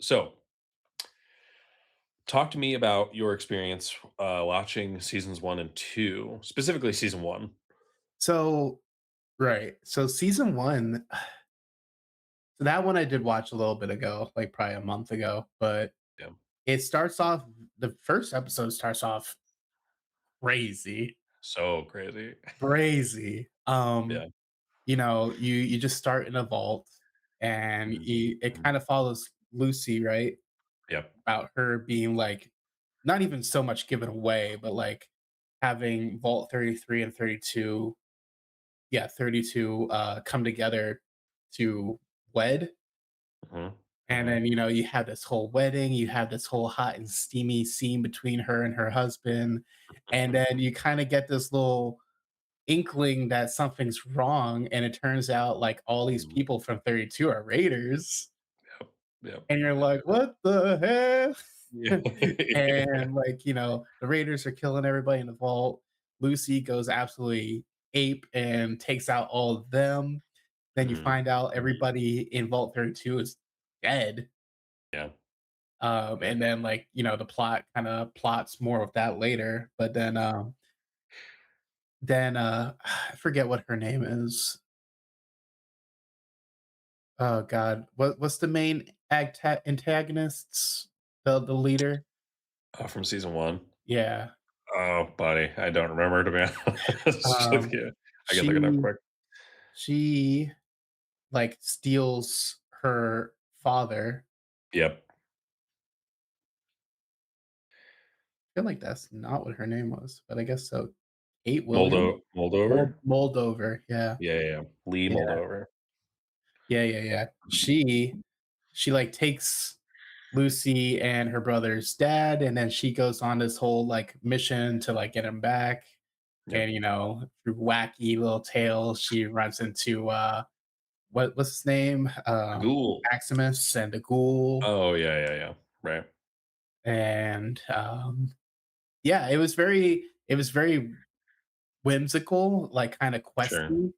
so talk to me about your experience, watching seasons 1 and 2, specifically season 1. So right. So season 1, so that one I did watch a little bit ago, like probably a month ago, but Yeah, it starts off the first episode starts off crazy, so crazy. crazy. Yeah, You just start in a vault and mhm, it mhm, kind of follows Lucy, right? yep, About her being like not even so much given away, but like having Vault 33 and 32, yeah, 32 come together to wed. mhm, And mhm, then, you have this whole wedding, you have this whole hot and steamy scene between her and her husband. And mhm, then you kind of get this little inkling that something's wrong. And it turns out like all these mhm, people from 32 are raiders. yep, yep, And you're yep, like, yep, what the yeah, heck? yeah, And like, the raiders are killing everybody in the vault. Lucy goes absolutely ape and takes out all of them. Then you mhm, find out mhm, everybody in Vault 32 is dead. yeah, And then like, the plot kind of plots more of that later. But then I forget what her name is. Oh god. What's the main antagonists? The leader? from season 1. Yeah. Oh, buddy, I don't remember, to be honest with Um you. I can look it up she quick. she like steals her father. Yep, I feel like that's not what her name was, but I guess so. Kate Williams? Moldover? Moldover, yeah. Yeah, yeah, yeah, Lee Yeah. Moldover. Yeah, yeah, yeah. She, like, takes Lucy and her brother's dad, and then she goes on this whole, like, mission to, like, get him back, and, Yep, through wacky little tales, she runs into, what's his name? Ghoul. Maximus and the Ghoul, Oh, yeah, yeah, yeah, right, and, yeah, it was very whimsical, like, kinda sure, questy,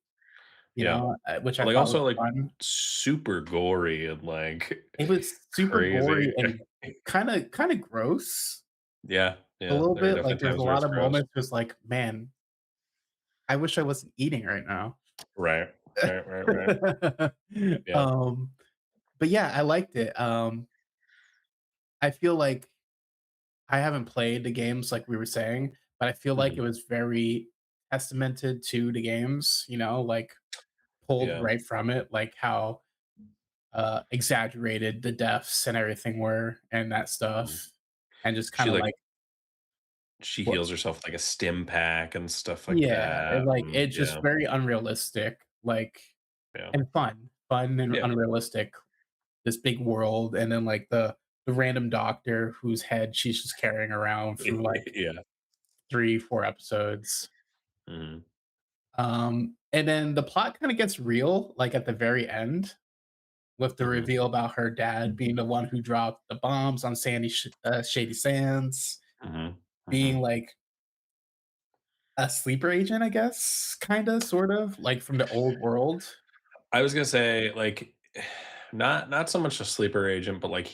yeah, which but, I like, thought was also, like, fun. super gory and, like, It was super crazy. gory and kinda gross Yeah, a yeah, little there are bit, like, definitely there's a times where lot it's of gross. moments just like, "Man, I wish I wasn't eating right now." Right, right, right, right, yeah, Um, but yeah, I liked it. I feel like I haven't played the games like we were saying, but I feel like mhm, it was very testamented to the games, like, pulled yeah, right from it, like how, exaggerated the deaths and everything were and that mhm. stuff, and just She, kinda like like she heals herself with, like, a stim pack and stuff like yeah, that, and, like, and it's just yeah, very unrealistic, like yeah, and fun and yeah, unrealistic, this big world, and then, like, the random doctor whose head she's just carrying around through, like, yeah, 3, 4 episodes. mhm, And then the plot kinda gets real, like, at the very end with the mhm, reveal about her dad being the one who dropped the bombs on Shady Sands, mhm, being, mhm. like, a sleeper agent, I guess, kinda, sort of, like, from the old world. I was gonna say, like, not so much a sleeper agent, but, like,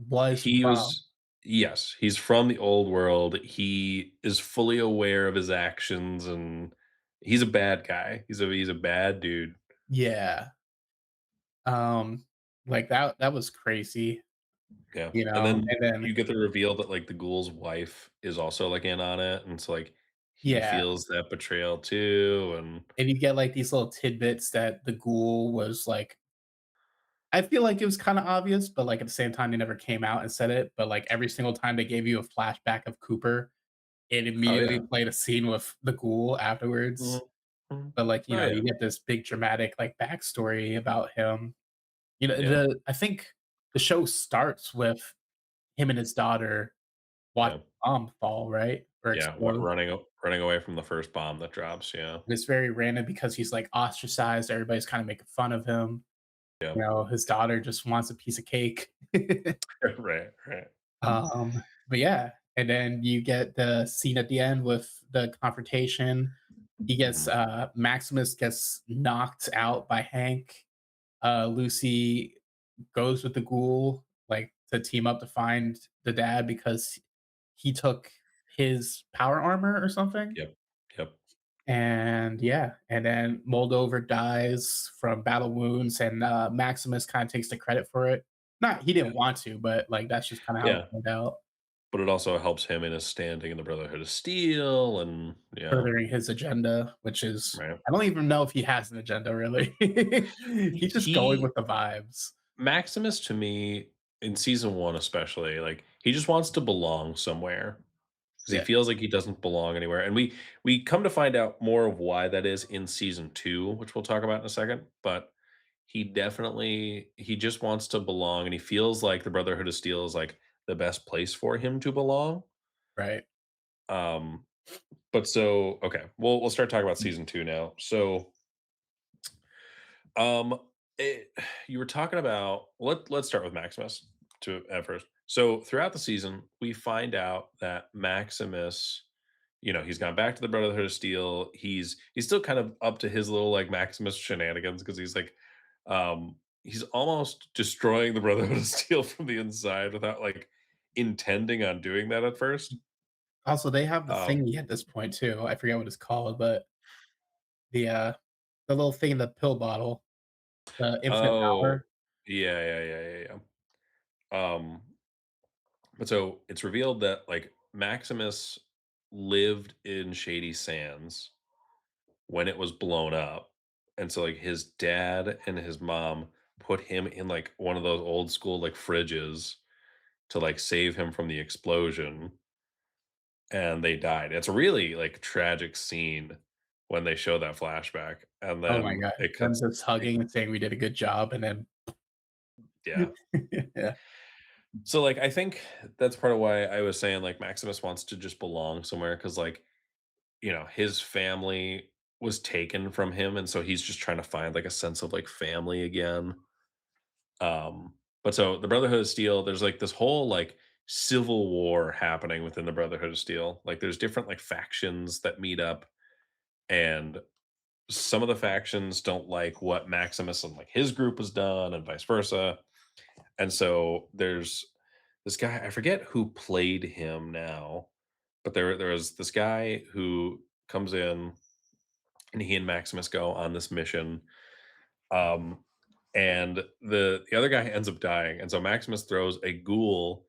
Was he from was yes, he's from the old world, he is fully aware of his actions, and he's a bad guy, he's a bad dude. Yeah. Um, like, that was crazy. Yeah, you and know, then and then you get the reveal that, like, the ghoul's wife is also, like, in on it, and so, like, he yeah, feels that betrayal too, and and you get like these little tidbits that the ghoul was like. I feel like it was kind of obvious, but like at the same time, they never came out and said it. But like every single time they gave you a flashback of Cooper, it oh, immediately yeah. played a scene with the ghoul Mhm, afterwards. mhm. But like Oh, yeah, you get this big dramatic like backstory about him. You know, yeah, I think the show starts with him and his daughter watching yeah, a bomb fall, right? Or yeah, what explode. running away from the first bomb that drops, yeah, And it's very random because he's like ostracized. Everybody's kind of making fun of him. yeah. You know, his daughter just wants a piece of cake. Right, right. But yeah, and then you get the scene at the end with the confrontation. He gets Mhm. Maximus gets knocked out by Hank. Lucy goes with the ghoul, like to team up to find the dad because he took his power armor or something. Yep, yep, And yeah, and then Moldover dies from battle wounds, and Maximus kind of takes the credit for it. Not he yeah, didn't want to, but like that's just kind of how it yeah, turned out. but it also helps him in his standing in the Brotherhood of Steel, and yeah, Furthering his agenda, which is right. I don't even know if he has an agenda really. He's just going He with the vibes. Maximus to me, in season 1 especially, like, he just wants to belong somewhere. 'Cause he Yeah, feels like he doesn't belong anywhere, and we come to find out more of why that is in season 2, which we'll talk about in a second, but he just wants to belong, and he feels like the Brotherhood of Steel is, like, the best place for him to belong, right. um, but so okay, we'll start talking about season 2 now. So, um, it you were talking about let's start with Maximus to at first. So, throughout the season, we find out that Maximus, he's gone back to the Brotherhood of Steel. He's still kind of up to his little like Maximus shenanigans because he's like, he's almost destroying the Brotherhood of Steel from the inside without like intending on doing that at first. Also, they have the Um, thingy at this point too. I forget what it's called, but the uh the little thing in the pill bottle, the infinite oh, power. yeah, yeah, yeah, yeah, yeah. But so it's revealed that like Maximus lived in Shady Sands when it was blown up. And so like his dad and his mom put him in like one of those old school like fridges to like save him from the explosion, and they died. It's a really like tragic scene when they show that flashback, and Oh my then god. it Them cuts just it, hugging and saying we did a good job and then yeah. yeah. So like I think that's part of why I was saying like Maximus wants to just belong somewhere, because like his family was taken from him, and so he's just trying to find like a sense of like family again. But so the Brotherhood of Steel, there's like this whole like civil war happening within the Brotherhood of Steel. Like there's different like factions that meet up, and some of the factions don't like what Maximus and like his group has done, and vice versa. And so there's this guy, I forget who played him now, but there was this guy who comes in, and he and Maximus go on this mission. Um, and the other guy ends up dying, and so Maximus throws a ghoul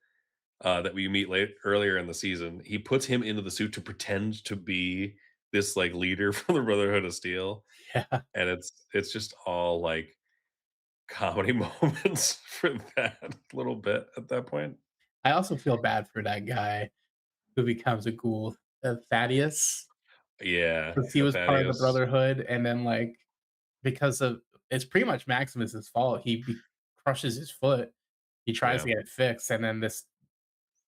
that we meet late earlier in the season. He puts him into the suit to pretend to be this like leader from the Brotherhood of Steel, Yeah. and it's just all like comedy moments for that little bit at that point. I also feel bad for that guy who becomes a ghoul, Thaddeus, Yeah, because he yeah, was part of the Thaddeus. Brotherhood, and then, like, because of it's pretty much Maximus's fault, crushes his foot, he tries Yeah, to get it fixed, and then this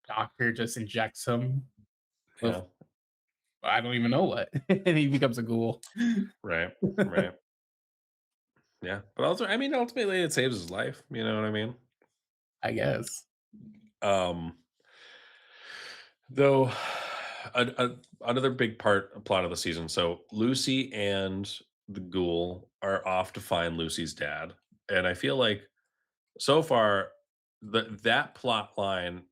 doctor just injects him with yeah, I don't even know what, and he becomes a ghoul. right, right. Yeah, but also, I mean, ultimately, it saves his life. You know what I mean? I guess. Um, though, another big plot of the season. So Lucy and the ghoul are off to find Lucy's dad, and I feel like so far that plot line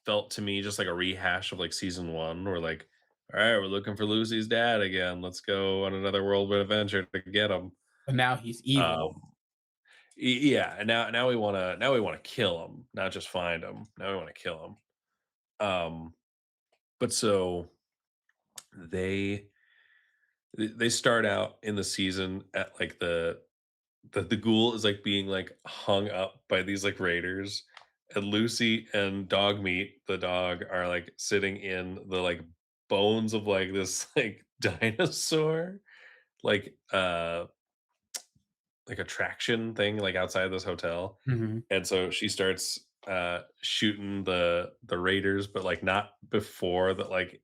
felt to me just like a rehash of like season 1, where like, all right, we're looking for Lucy's dad again. Let's go on another whirlwind adventure to get him. But now he's Um, evil. Yeah, and now we wanna kill him, not just find him. Now we wanna kill him. But so they they start out in the season at, like, the ghoul is, like, being, like, hung up by these, like, raiders, and Lucy and Dogmeat, the dog, are, like, sitting in the, like, bones of, like, this, like, dinosaur, like, attraction thing, like, outside this hotel, Mhm. and so she starts, shooting the raiders, but, like, not before that, like,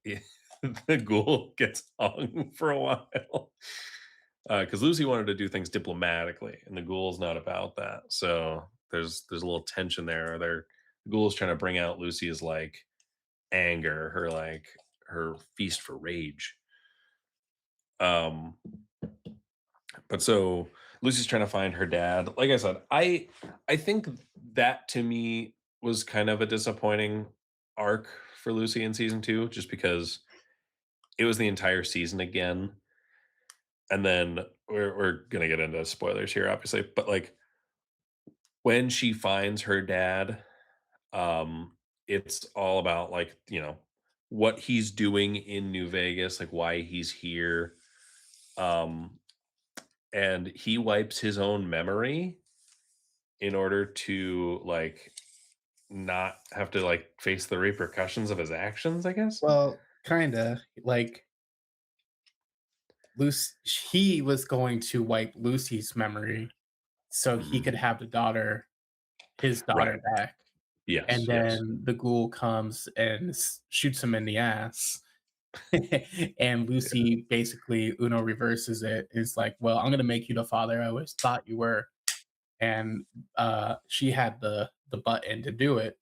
the ghoul gets hung for a while. Because Lucy wanted to do things diplomatically, and the ghoul's not about that. So there's a little tension there. The ghoul's trying to bring out Lucy's like anger, her feast for rage. Um, but so Lucy's trying to find her dad. Like I said, I think that to me was kind of a disappointing arc for Lucy in season two, just because it was the entire season again. And then we're gonna get into spoilers here, obviously, but like when she finds her dad, it's all about like, what he's doing in New Vegas, like why he's here. Um, and he wipes his own memory in order to like not have to like face the repercussions of his actions, I guess. Well, kinda, like, Lucy he was going to wipe Lucy's memory so he Mhm. could have his Right. daughter back, Yes. and Yes. then the ghoul comes and shoots him in the ass, and Yeah. Lucy basically Uno reverses it. It's like, "Well, I'm gonna make you the father I always thought you were," and, she had the button to do it,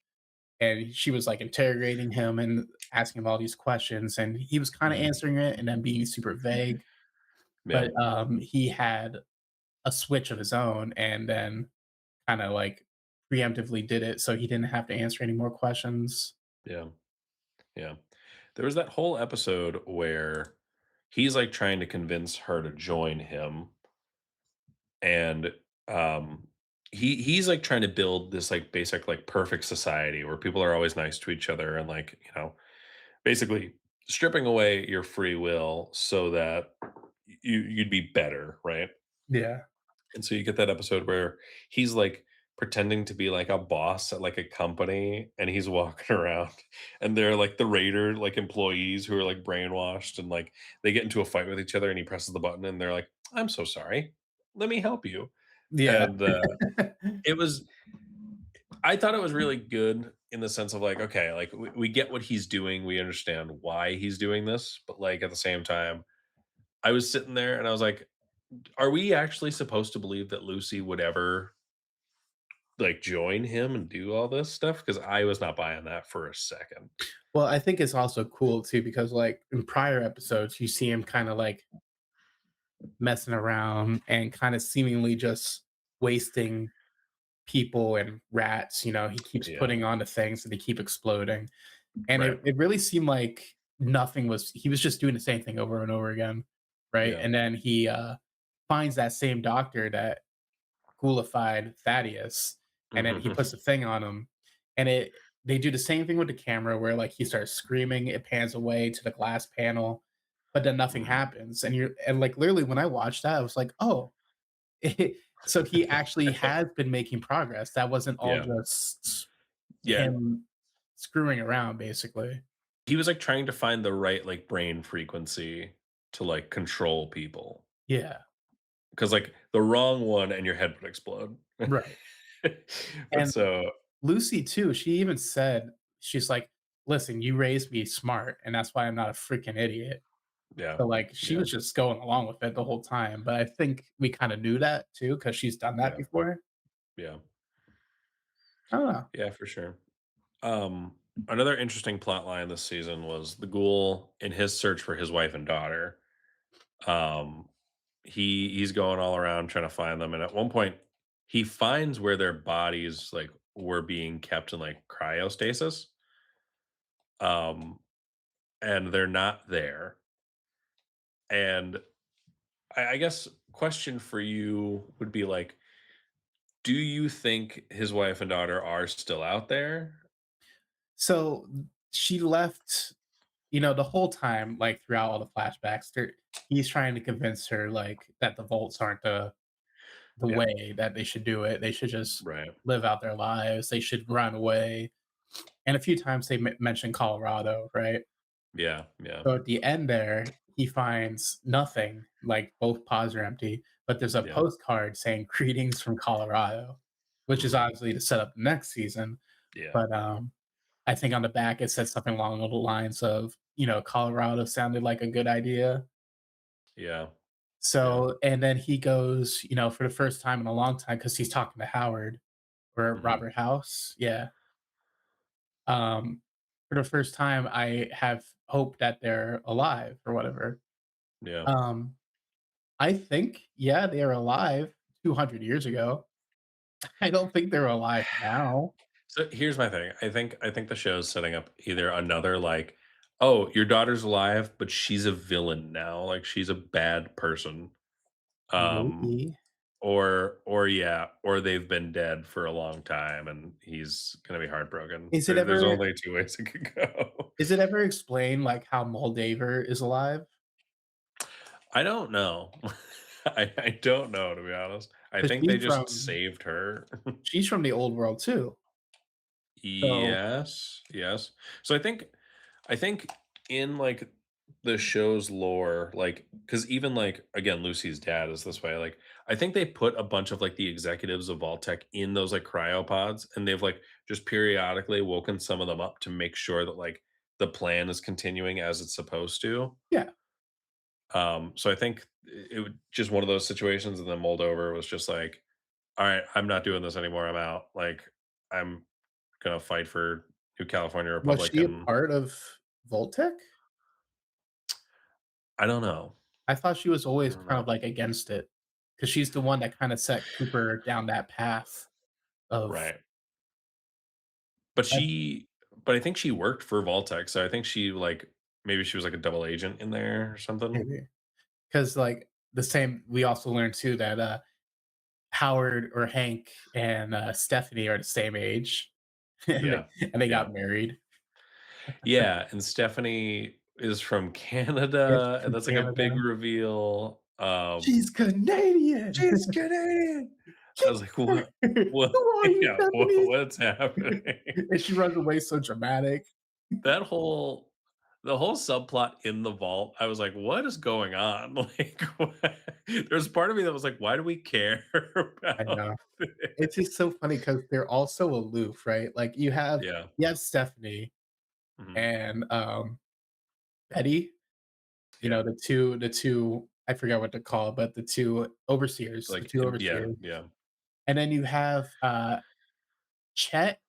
and she was, like, interrogating him and asking him all these questions, and he was kinda Mhm. answering it and then being super vague, Yeah. but, he had a switch of his own and then kinda, like, preemptively did it so he didn't have to answer any more questions. Yeah. Yeah. There was that whole episode where he's like trying to convince her to join him, and um he's like trying to build this like basic like perfect society where people are always nice to each other, and like, basically stripping away your free will so that you'd be better, right? Yeah. And so you get that episode where he's like pretending to be like a boss at like a company, and he's walking around, and they're like the raider like employees who are like brainwashed, and like they get into a fight with each other, and he presses the button and they're like, "I'm so sorry. Let me help you." Yeah. And it was I thought it was really good in the sense of like, okay, like we get what he's doing, we understand why he's doing this, but like at the same time, I was sitting there and I was like, are we actually supposed to believe that Lucy would ever like, join him and do all this stuff? Because I was not buying that for a second. Well, I think it's also cool too because, like, in prior episodes, you see him kinda, like, messing around and kinda seemingly just wasting people and rats, he keeps Yeah, putting on the things and they keep exploding, and right. it really seemed like nothing was he was just doing the same thing over and over again, right? Yeah. And then he, finds that same doctor that ghoulified Thaddeus, and then he Mhm. puts the thing on him, and they do the same thing with the camera where, like, he starts screaming, it pans away to the glass panel, but then nothing Mhm. happens, and, like, literally, when I watched that, I was like, "Oh, so he actually has been making progress. That wasn't all Yeah. just Yeah. him screwing around, basically." He was, like, trying to find the right, like, brain frequency to, like, control people. Yeah, Because like, the wrong one and your head would explode. right, But and so Lucy too, she even said, she's like, "Listen, you raised me smart, and that's why I'm not a freaking idiot." yeah. So, like, she Yeah. was just going along with it the whole time, but I think we kinda knew that too because she's done that Yeah. before. Yeah. I don't know. Yeah, for sure. Another interesting plot line this season was the ghoul in his search for his wife and daughter. Um, he's going all around trying to find them, and at one point, he finds where their bodies like were being kept in like cryostasis. Um, and they're not there. And I guess question for you would be like, Do you think his wife and daughter are still out there? So she left, the whole time, like throughout all the flashbacks, he's trying to convince her like that the vaults aren't the Yeah. way that they should do it. They should just Right. live out their lives. They should run away. And a few times they mention Colorado, right? Yeah. Yeah. So at the end there, he finds nothing, like both pods are empty, but there's a Yeah. postcard saying greetings from Colorado, which is Mhm. obviously to set up the next season. Yeah. But I think on the back it said something along the lines of, Colorado sounded like a good idea. Yeah. Yeah. So, and then he goes, for the first time in a long time, because he's talking to Howard or Mhm. Robert House. Yeah. Um, for the first time, I have hope that they're alive or whatever. Yeah. Um, I think, yeah, they are alive 200 years ago. I don't think they're alive now. So here's my thing. I think the show's setting up either another like, oh, your daughter's alive, but she's a villain now. Like she's a bad person. Um, Maybe. or yeah, or they've been dead for a long time and he's gonna be heartbroken. Is it There's ever only two ways it could go. is it ever explained like how Moldaver is alive? I don't know. I don't know, to be honest. I Because think they just saved her. she's from the old world too. So Yes, yes. So I think in, like, the show's lore, like, because even, like, again, Lucy's dad is this way, like, I think they put a bunch of, like, the executives of Vault-Tec in those, like, cryopods, and they've, like, just periodically woken some of them up to make sure that, like, the plan is continuing as it's supposed to. yeah, So I think it was just one of those situations, and then Moldover was just like, "All right, I'm not doing this anymore. I'm out. Like, I'm gonna fight for New California was Republic." she a And part of Voltec? I don't know. I thought she was I always don't kind know. of like against it, because she's the one that kinda set Cooper down that path of Right. But I she but I think she worked for Voltec, so I think she, like maybe she was, like, a double agent in there or something. maybe, 'cause, like, the same we also learned too that, Howard or Hank and, Stephanie are the same age, and Yeah. they Yeah. got married. Yeah, and Stephanie is from Yes, Canada, and from that's, like, a big Canada. reveal. "She's Canadian!" "She's Canadian!" I was like, "What? What?" "Who are you, Yeah, Stephanie?" what's happening? And she runs away so dramatic. That whole the whole subplot in the vault, I was like, "What is going on?" Like, what there's part of me that was like, "Why do we care I about know. this?" It's just so funny because 'cause they're all so aloof, right? Like, Yeah, you have Stephanie mhm, and, Betty, yeah, the 2 I forgot what they're called, but the like, 2 and yeah, overseers. yeah, And then you have, Chet,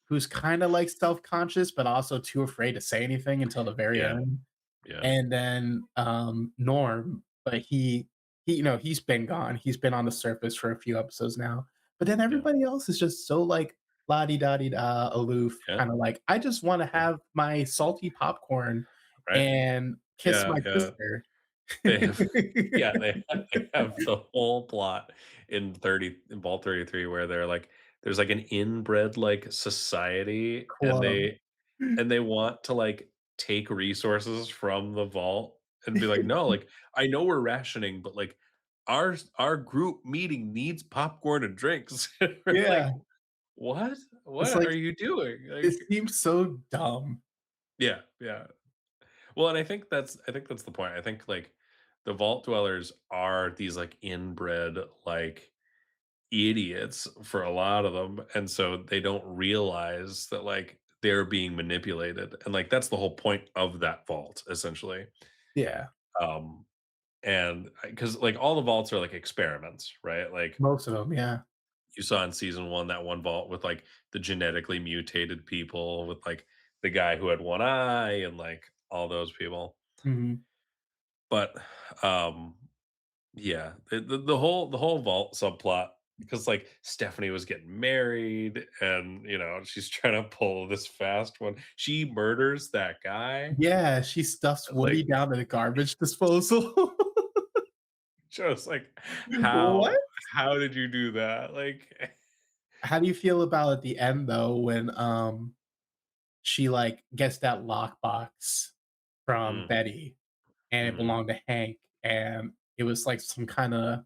who's kinda, like, self-conscious, but also too afraid to say anything until the very yeah, end. yeah, And then, Norm, but he's been gone. He's been on the surface for a few episodes now. But then yeah, everybody else is just so, like, la-di-da-di-da, aloof, yeah, kinda like, "I just wanna yeah, have my salty popcorn right? and kiss Yeah, my yeah. sister." They have yeah, they have the whole plot in Vault 33 where they're like there's, like, an inbred, like, society, and Club. they want to, like, take resources from the vault and be like, "No, like, I know we're rationing, but, like, our group meeting needs popcorn and drinks." We're like, Yeah. "What? It's What like, are you doing?" it Like seems so dumb. yeah, yeah. Well, and I think that's the point. I think, like, the vault dwellers are these, like, inbred, like, idiots for a lot of them, and so they don't realize that, like, they're being manipulated, and, like, that's the whole point of that vault, essentially. Yeah. Um, and because like, all the vaults are, like, experiments, right? Like, Most of them, yeah. you saw in season 1 that one vault with, like, the genetically mutated people with, like, the guy who had 1 eye and, like, all those people. Mhm. But, um yeah, the whole vault subplot because, like, Stephanie was getting married and, she's trying to pull this fast one. She murders that guy, Yeah, she stuffs like Woody down in the garbage disposal. Just like, What? how did you do that? Like, How do you feel about at the end though when she like gets that lockbox from mm, Betty and it mhm. belonged to Hank and it was like some kind of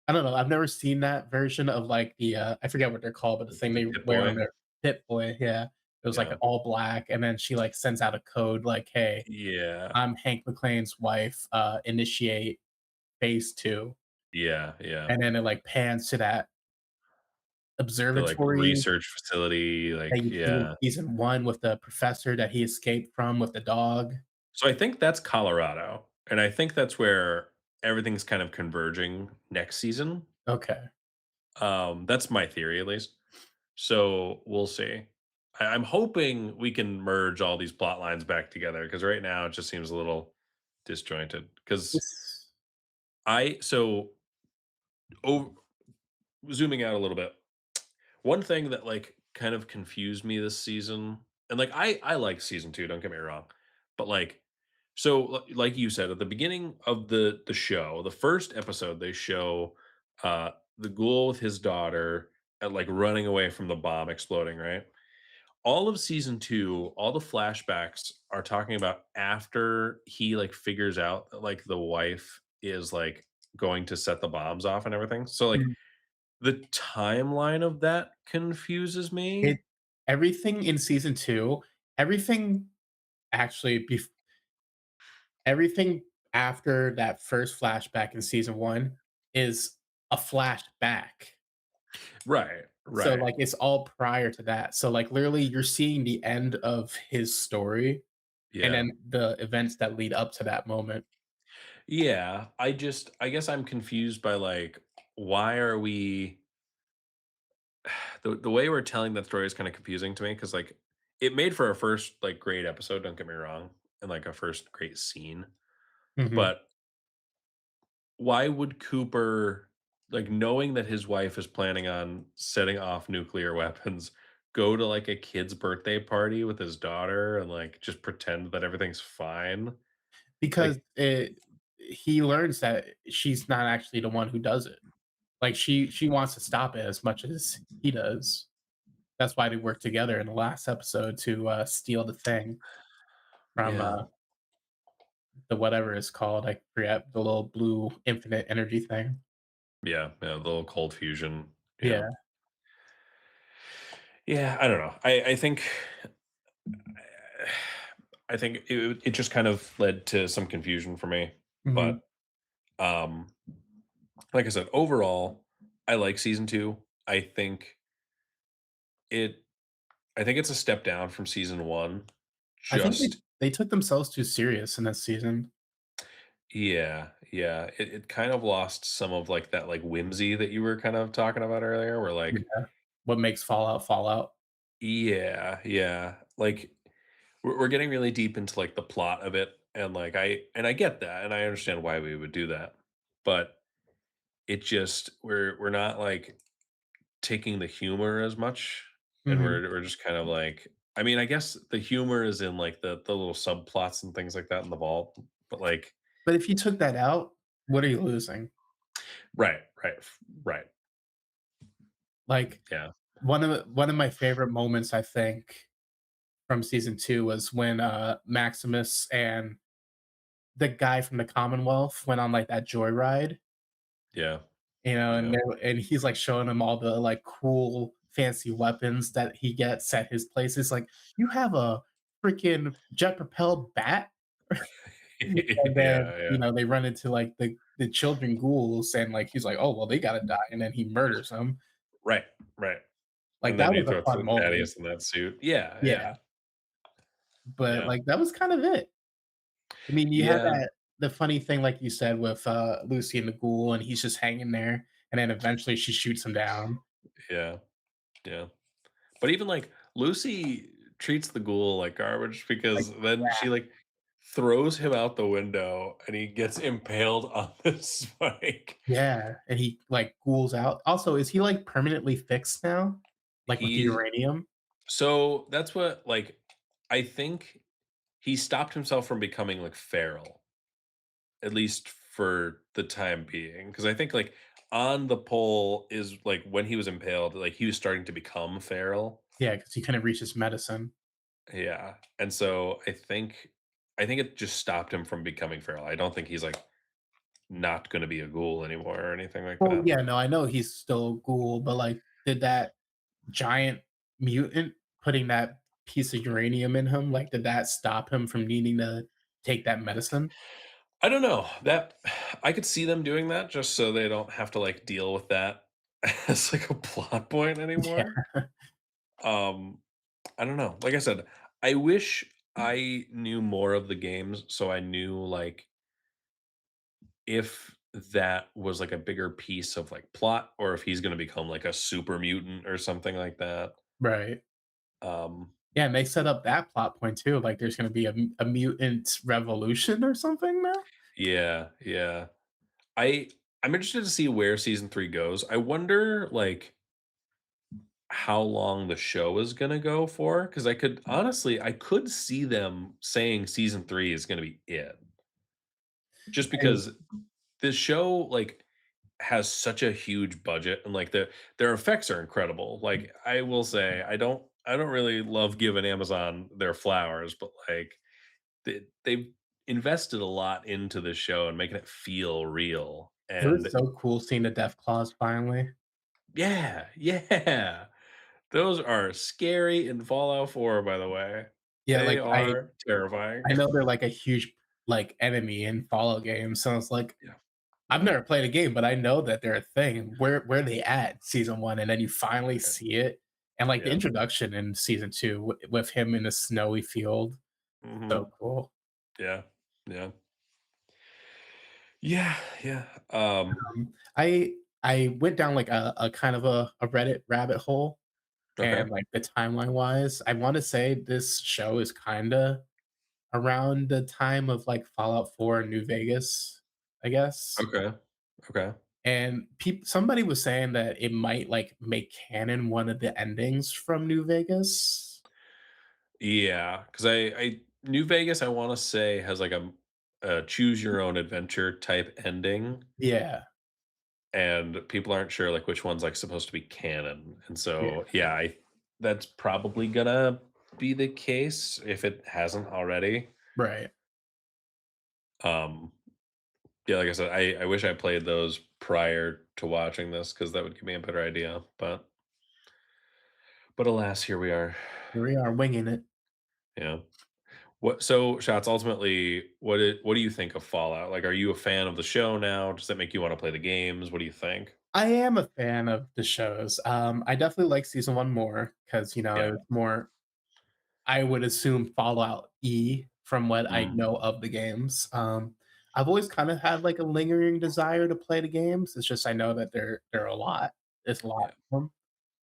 I don't know. I've never seen that version of like the I forget what they're called, but the thing The they Pit wear on Boy? their Pip-Boy, yeah. It was like Yeah. all black, and then she like sends out a code like, "Hey, Yeah. I'm Hank McClane's wife. Initiate phase 2." Yeah, yeah. And then it like pans to that The, like, observatory research facility, that like, you see in yeah. season 1 with the professor that he escaped from with the dog. So I think that's Colorado, and I think that's where everything's kind of converging next season. Okay. That's my theory at least. So we'll see. I'm hoping we can merge all these plot lines back together because right now it just seems a little disjointed. Because This I so over, zooming out a little bit, one thing that like kind of confused me this season, and like I like season two, don't get me wrong, but like like you said at the beginning of the show, the first episode they show the ghoul with his daughter at like running away from the bomb exploding, right? All of season two, all the flashbacks are talking about after he like figures out that like the wife is like going to set the bombs off and everything. So like mhm. the timeline of that confuses It me. everything in season 2, everything actually everything after that first flashback in season 1 is a flashback. Right, So, right. like, it's all prior to that. So, like, literally, you're seeing the end of his story and Yeah. then the events that lead up to that moment. Yeah, I guess I'm confused by, like, why are we the way we're telling that story is kinda confusing to me because like, it made for a first, like, great episode, don't get me wrong, and, like, a first great scene, Mhm. but why would Cooper, like, knowing that his wife is planning on setting off nuclear weapons, go to, like, a kid's birthday party with his daughter and, like, just pretend that everything's fine? Because Like he learns that she's not actually the one who does it. Like, she wants to stop it as much as he does. That's why they work together in the last episode to, steal the thing from, yeah, the whatever it's called, I forget, the little blue infinite energy thing. yeah, yeah, the little cold fusion, yeah. Yeah. Yeah, I don't know. I think I think it just kind of led to some confusion for me, Mhm. but, um, like I said, overall, I like season 2. I think it I think it's a step down from season 1. I think Just they took themselves too serious in this season. yeah, yeah. It kind of lost some of, like, that, like, whimsy that you were kind of talking about earlier, where, like Yeah. What makes Fallout, Fallout. yeah, yeah. Like, we're getting really deep into, like, the plot of it, and, like, I get that, and I understand why we would do that, but it just we're not, like, taking the humor as much, and Mhm. we're just kind of, like I mean, I guess the humor is in, like, the little subplots and things like that in the vault, but, like But if you took that out, what are you losing? right, right. Like, Yeah, one of my favorite moments, I think, from season 2 was when, Maximus and the guy from the Commonwealth went on, like, that joyride, yeah, and yeah. and he's, like, showing them all the, like, cool fancy weapons that he gets at his place. It's like, "You have a freaking jet-propelled bat?" And then, Yeah, yeah. they run into, like, the children ghouls, and, like, he's like, "Oh, well, they gotta die," and then he murders them. Right, right. Like, And then that he was a throws fun the moment. Thaddeus in that suit. Yeah, yeah, Yeah, but, yeah. like, that was kind of it. I mean, you had Yeah, that the funny thing, like you said, with, Lucy and the ghoul, and he's just hanging there, and then eventually she shoots him down. yeah, yeah. But even, like, Lucy treats the ghoul like garbage Like, because then she, like, throws him out the window and he gets impaled on this spike. yeah, and he, like, ghouls out. Also, is he, like, permanently fixed now? Like, with the He uranium? so that's what, like I think he stopped himself from becoming, like, feral, at least for the time being, because I think, like, on the pole is, like, when he was impaled, like, he was starting to become feral. Yeah, because he couldn't reach his medicine. Yeah, and so I think it just stopped him from becoming feral. I don't think he's, like, not gonna be a ghoul anymore or anything like Well, that. yeah, no, I know he's still a ghoul, but, like, did that giant mutant putting that piece of uranium in him, like, did that stop him from needing to take that medicine? I don't know, that I could see them doing that just so they don't have to, like, deal with that as, like, a plot point anymore. Yeah. Um, I don't know. Like I said, I wish I knew more of the games so I knew, like, if that was, like, a bigger piece of, like, plot or if he's gonna become, like, a super mutant or something like that. Right. Um, Yeah, and they set up that plot point too, like, there's gonna be a mutant revolution or something now? yeah, yeah. I I'm interested to see where season 3 goes. I wonder, like, how long the show is gonna go for, because I could see them saying season 3 is gonna be it. Just And because this show, like, has such a huge budget and, like, their effects are incredible. Like, I will say, I don't really love giving Amazon their flowers, but, like, they've invested a lot into this show and making it feel real, it was and so cool seeing the Death Claws finally. yeah, yeah. Those are scary in Fallout 4, by the way. Yeah, They like, are terrifying. I know they're, like, a huge, like, enemy in Fallout games, so it's like, Yeah, I've yeah, never played a game, but I know that they're a thing. Where they at season 1, and then you finally yeah, see it, and, like, the yeah. introduction in season 2 with him in a snowy field, so Mhm. cool. Yeah, yeah. Yeah, yeah, I went down, like, a kind of a Reddit rabbit hole, okay, and, like, the timeline-wise, I wanna say this show is kinda around the time of, like, Fallout 4 and New Vegas, I guess, okay, okay. and somebody was saying that it might, like, make canon one of the endings from New Vegas. Yeah, because I New Vegas, I wanna say, has, like, a choose your own adventure type ending, Yeah, and people aren't sure, like, which one's, like, supposed to be canon, and yeah, so, yeah, I that's probably gonna be the case if it hasn't already. right. Um, yeah, like I said, I wish I played those prior to watching this because that would give me a better idea, but alas, here we are. Here we are winging it. Yeah. Shots, ultimately, what do you think of Fallout? Like, are you a fan of the show now? Does that make you wanna play the games? What do you think? I am a fan of the shows. I definitely like season 1 more because, it Yeah. was more, I would assume, Fallout E from what I Mm, know of the games. I've always kinda had, like, a lingering desire to play the games, it's just I know that they're a lot. There's a lot yeah, of them.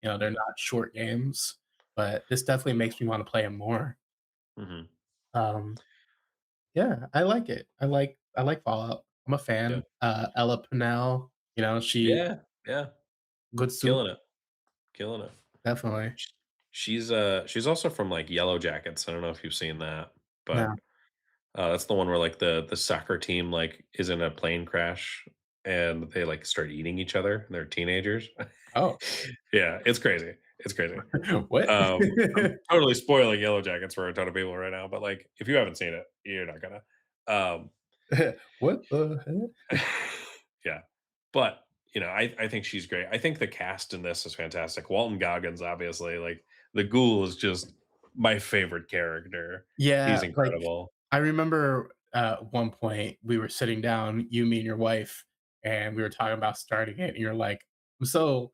They're yeah, not short games, but this definitely makes me wanna play them more. mhm, Um, yeah, I like it. I like Fallout. I'm a yeah. fan. Ella Purnell, she Yeah, yeah, good soup, killing it, killing it. definitely. Sh she's also from, like, Yellow Jackets. I don't know if you've seen that, but, No. that's the one where, like, the soccer team, like, is in a plane crash, and they, like, start eating each other, and they're teenagers. Oh, Yeah, it's crazy, it's crazy. what? I'm totally spoiling Yellow Jackets for a ton of people right now, but, like, if you haven't seen it, you're not gonna. Um, What the heck? yeah, but, I think she's great. I think the cast in this is fantastic. Walton Goggins, obviously, like, the ghoul is just my favorite character. He's Yeah, like, incredible. I remember, at one point, we were sitting down, you, me, and your wife, and we were talking about starting it, and you're like, "I'm so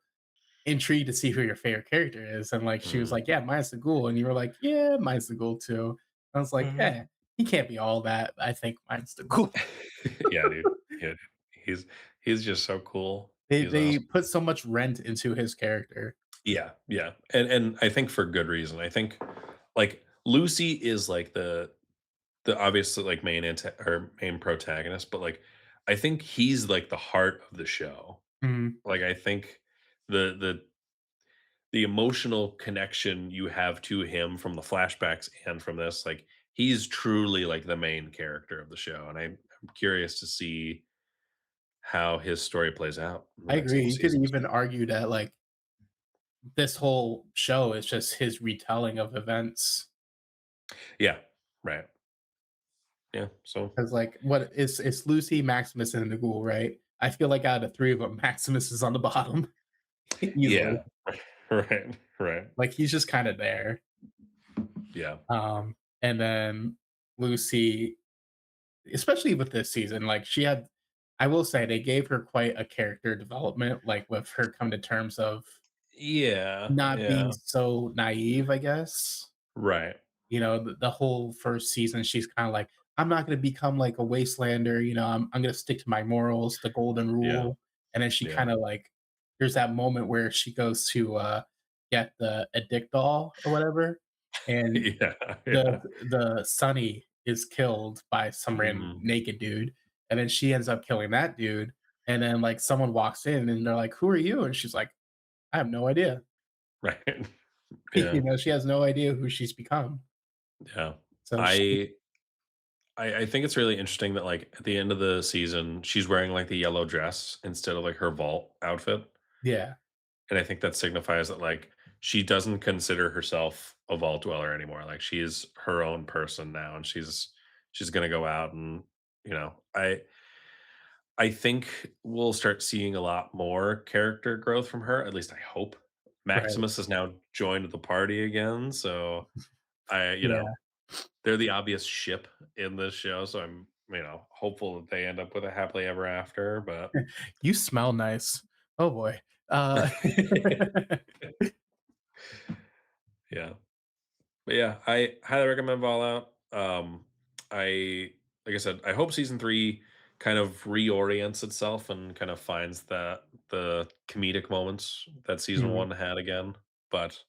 intrigued to see who your favorite character is," and, like, she was Mhm. like, "Yeah, mine's the ghoul," and you were like, "Yeah, mine's the ghoul too." I was like, Mhm. "Eh, he can't be all that. I think mine's the ghoul." Yeah, dude. Yeah, dude. He's he's just so cool. They He's they awesome. put so much rent into his character. Yeah, yeah, and I think for good reason. I think, like, Lucy is, like, the obvious, like, main protagonist, but, like, I think he's, like, the heart of the show. Mhm. Like, I think the emotional connection you have to him from the flashbacks and from this, like, he's truly, like, the main character of the show, and I'm curious to see. how his story plays out in the I next agree. couple You could seasons. even argue that, like, this whole show is just his retelling of events. Yeah, right. Yeah, so 'Cause, like, what is it's Lucy, Maximus, and Nagul, right? I feel like out of the 3 of them, Maximus is on the bottom easily. yeah, right, right. Like, he's just kinda there. Yeah. And then Lucy, especially with this season, like, she had I will say they gave her quite a character development, like, with her come to terms of Yeah, not being yeah, so naive, I guess. right. You know, the whole first season, she's kinda like, "I'm not gonna become like a wastelander, you know, I'm gonna stick to my morals, the golden Yeah, rule." And then she yeah. kinda like there's that moment where she goes to, get the addict doll or whatever, and Yeah, the yeah. the Sonny is killed by some random Mhm. naked dude, and then she ends up killing that dude, and then, like, someone walks in and they're like, "Who are you?" And she's like, "I have no idea." Right. You Yeah, know, she has no idea who she's become. yeah. So she I I think it's really interesting that, like, at the end of the season, she's wearing, like, the yellow dress instead of, like, her vault outfit, yeah, and I think that signifies that, like, she doesn't consider herself a vault dweller anymore, like, she's her own person now, and she's gonna go out and, I think we'll start seeing a lot more character growth from her, at least I hope. right. Maximus has now joined the party again, so I Yeah. they're the obvious ship in this show, so I'm, hopeful that they end up with a happily ever after, but You smell nice. Oh boy. yeah. But yeah, I highly recommend Fallout. I like I said, I hope season 3 kind of reorients itself and kind of finds the comedic moments that season Mhm. 1 had again, but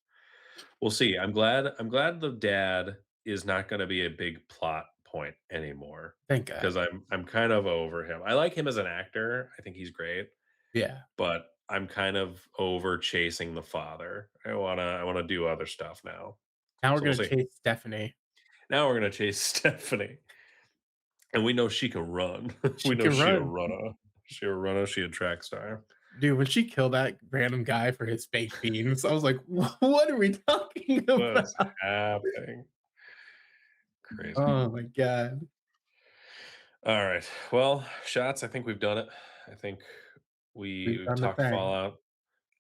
we'll see. I'm glad the dad is not gonna be a big plot point anymore Thank God. because I'm kind of over him. I like him as an actor. I think he's great, Yeah. but I'm kind of over chasing the father. I wanna do other stuff now. Now we're So we'll gonna see. chase Stephanie. Now we're gonna chase Stephanie, and we know she can run. We She know can she a run. runner. She a runner. She a track star. Dude, when she killed that random guy for his baked beans, I was like, What are we talking What is about?" happening? Crazy. Oh my god. All right. Well, shots. I think we've done it. I think We've we've done the talked thing. Fallout.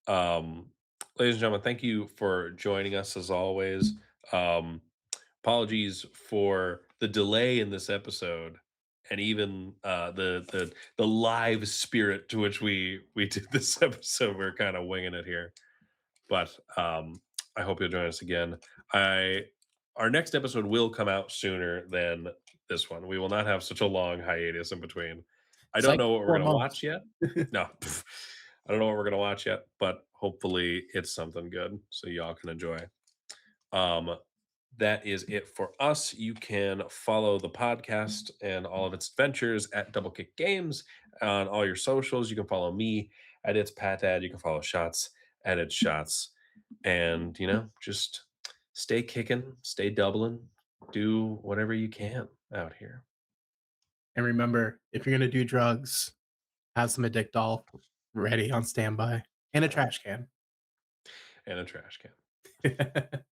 Um, Ladies and gentlemen, thank you for joining us as always. Um, Apologies for the delay in this episode, and even the live spirit to which we did this episode. We're kind of winging it here, but I hope you'll join us again. I Our next episode will come out sooner than this one. We will not have such a long hiatus in between. I It's don't like know what we're 4 gonna months. watch yet. No, I don't know what we're gonna watch yet, but hopefully it's something good so y'all can enjoy. Um, that is it for us. You can follow the podcast and all of its adventures at Double Kick Games on all your socials. You can follow me at It's Pat Dad. You can follow Shots at It's Shots. And, just stay kicking, stay doubling, do whatever you can out here And remember, if you're gonna do drugs, have some addict doll ready on standby and a trash can. in a trash can.